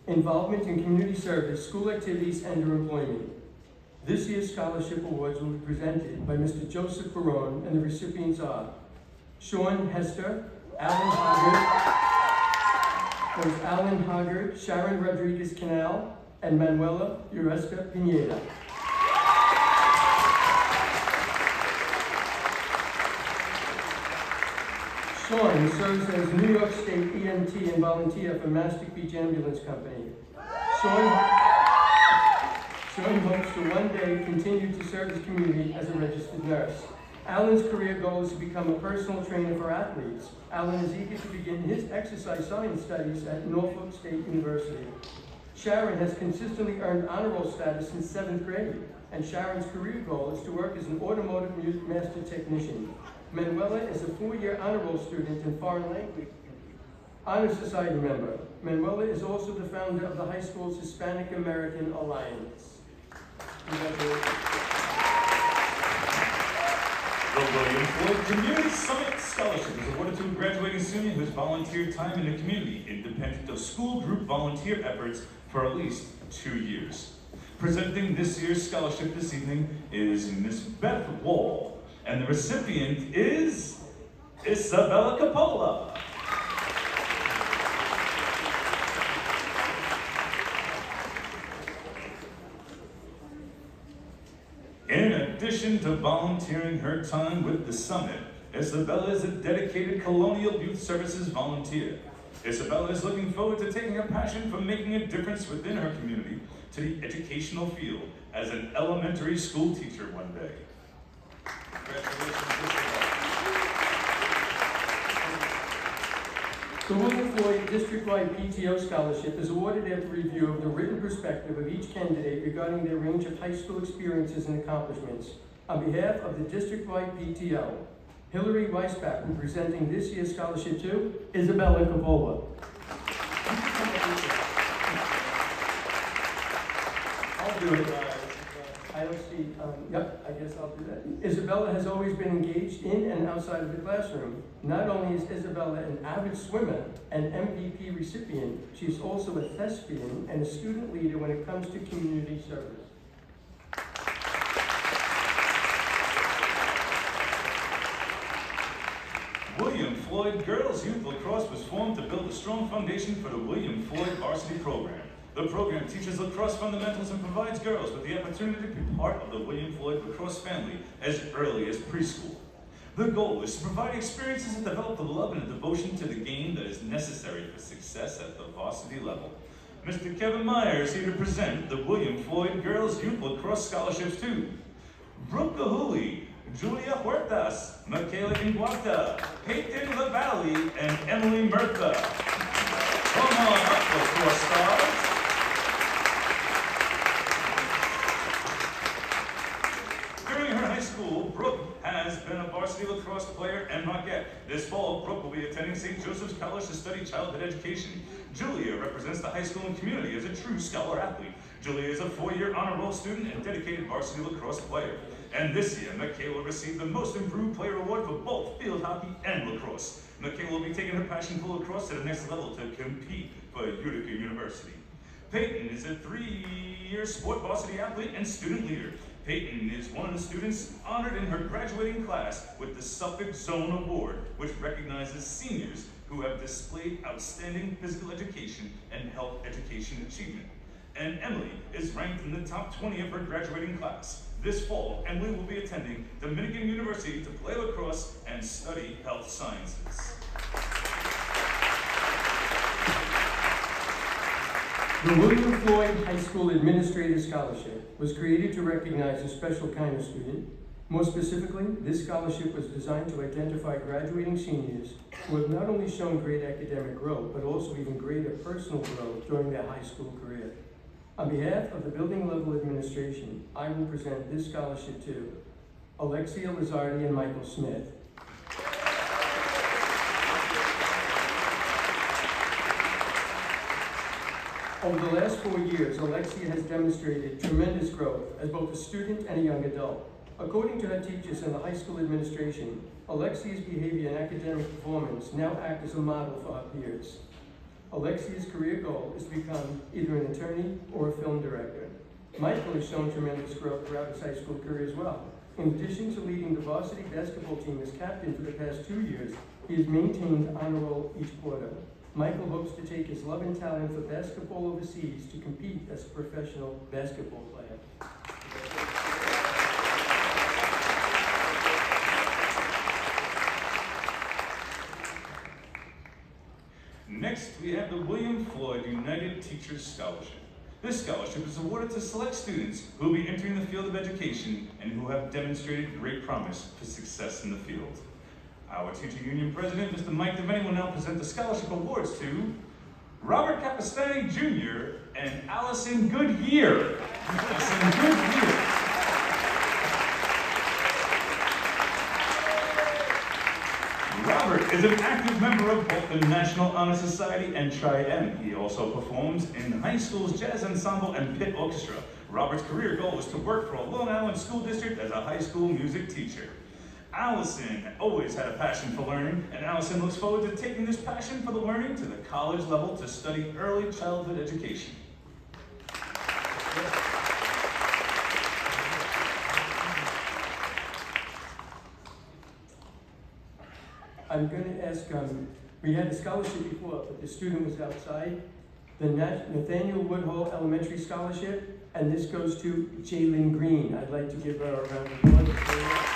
involvement in community service, school activities, and their employment. This year's scholarship awards will be presented by Mr. Joseph Barone, and the recipients are Sean Hester, Alan Hoggard, Sharon Rodriguez Canal, and Manuela Uresca Pineda. Sean serves as New York State EMT and volunteer for Mastic Beach Ambulance Company. Sean hopes to one day continue to serve his community as a registered nurse. Alan's career goal is to become a personal trainer for athletes. Alan is eager to begin his exercise science studies at Norfolk State University. Sharon has consistently earned honor roll status since 7th grade, and Sharon's career goal is to work as an automotive music master technician. Manuela is a 4-year honor roll student in foreign language. Honor Society member. Manuela is also the founder of the high school's Hispanic American Alliance. Congratulations. The William Floyd Community Summit Scholarship is awarded to a graduating senior who has volunteered time in the community, independent of school group volunteer efforts for at least 2 years. Presenting this year's scholarship this evening is Miss Beth Wall, and the recipient is Isabella Capola. In addition to volunteering her time with the summit, Isabella is a dedicated Colonial Youth Services volunteer. Isabella is looking forward to taking her passion for making a difference within her community to the educational field as an elementary school teacher one day. Congratulations, Isabella. The William Floyd District-wide PTO Scholarship is awarded after review of the written perspective of each candidate regarding their range of high school experiences and accomplishments. On behalf of the district-wide PTO, Hillary Weisbach will be presenting this year's scholarship to Isabella Capola. I'll do it, I don't see, yep, I guess I'll do that. Isabella has always been engaged in and outside of the classroom. Not only is Isabella an avid swimmer and MVP recipient, she is also a thespian and a student leader when it comes to community service. William Floyd Girls Youth Lacrosse was formed to build a strong foundation for the William Floyd varsity program. The program teaches lacrosse fundamentals and provides girls with the opportunity to be part of the William Floyd lacrosse family as early as preschool. The goal is to provide experiences that develop the love and the devotion to the game that is necessary for success at the varsity level. Mr. Kevin Meyer is here to present the William Floyd Girls Youth Lacrosse Scholarships to Brooke Kahuli, Julia Huertas, Michaela Iguata, Peyton LaValle, and Emily Murtha. Come on up. lacrosse stars. During her high school, Brooke has been a varsity lacrosse player and Marquette. This fall, Brooke will be attending St. Joseph's College to study childhood education. Julia represents the high school and community as a true scholar athlete. Julia is a 4-year honor roll student and dedicated varsity lacrosse player. And this year, Michaela received the Most Improved Player Award for both field hockey and lacrosse. Michaela will be taking her passion for lacrosse to the next level to compete for Utica University. Peyton is a 3-year sport varsity athlete and student leader. Peyton is one of the students honored in her graduating class with the Suffolk Zone Award, which recognizes seniors who have displayed outstanding physical education and health education achievement. And Emily is ranked in the top 20 of her graduating class. This fall, Emily will be attending Dominican University to play lacrosse and study health sciences. The William Floyd High School Administrative Scholarship was created to recognize a special kind of student. More specifically, this scholarship was designed to identify graduating seniors who have not only shown great academic growth, but also even greater personal growth during their high school career. On behalf of the building level administration, I will present this scholarship to Alexia Lizardi and Michael Smith. Over the last 4 years, Alexia has demonstrated tremendous growth as both a student and a young adult. According to her teachers and the high school administration, Alexia's behavior and academic performance now act as a model for her peers. Alexia's career goal is to become either an attorney or a film director. Michael has shown tremendous growth throughout his high school career as well. In addition to leading the varsity basketball team as captain for the past 2 years, he has maintained honor roll each quarter. Michael hopes to take his love and talent for basketball overseas to compete as a professional basketball player. Next, we have the William Floyd United Teachers Scholarship. This scholarship is awarded to select students who will be entering the field of education and who have demonstrated great promise for success in the field. Our teacher union president, Mr. Mike Devaney, will now present the scholarship awards to Robert Capistani Jr. and Allison Goodyear. Allison Goodyear. Robert is an active member of both the National Honor Society and Tri-M. He also performs in high school's jazz ensemble and pit orchestra. Robert's career goal is to work for a Long Island school district as a high school music teacher. Allison always had a passion for learning, and Allison looks forward to taking this passion for the learning to the college level to study early childhood education. I'm going to ask, we had a scholarship before, but the student was outside. The Nathaniel Woodhull Elementary Scholarship, and this goes to Jaylyn Green. I'd like to give her a round of applause.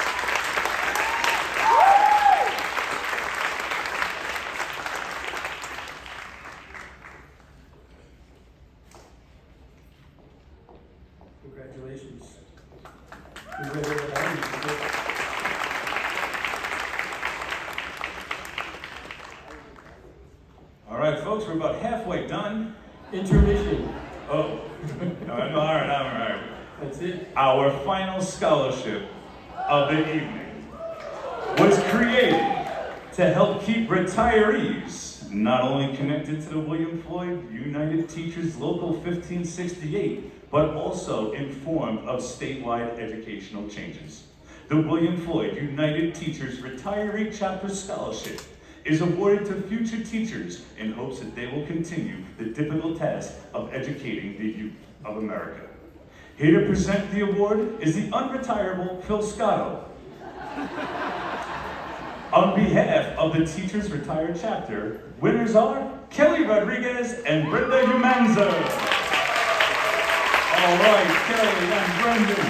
Congratulations. All right, folks, we're about halfway done. Intermission. Oh, all right. That's it. Our final scholarship of the evening was created to help keep retirees not only connected to the William Floyd United Teachers Local 1568, but also informed of statewide educational changes. The William Floyd United Teachers Retiree Chapter Scholarship is awarded to future teachers in hopes that they will continue the difficult task of educating the youth of America. Here to present the award is the unretirable Phil Scotto. On behalf of the Teachers Retired Chapter, winners are Kelly Rodriguez and Brenda Humanza. All right, Kelly and Brendan.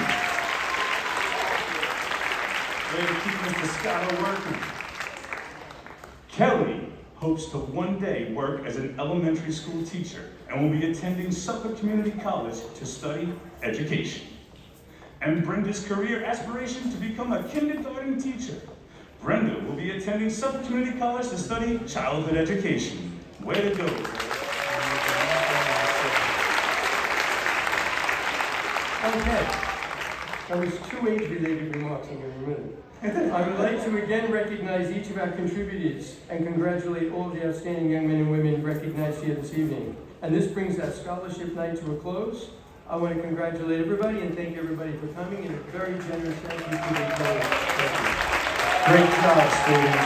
Way to keep Mr. Scotto working. Kelly hopes to one day work as an elementary school teacher and will be attending Suffolk Community College to study education. And Brenda's career aspiration to become a kindergarten teacher. Brenda will be attending Suffolk Community College to study childhood education. Way to go. Okay. That was two age-related remarks I'm going to remove. I would like to again recognize each of our contributors and congratulate all of the outstanding young men and women recognized here this evening. And this brings our scholarship night to a close. I want to congratulate everybody and thank everybody for coming, and a very generous thank you to the college. Thank you. Great job, students.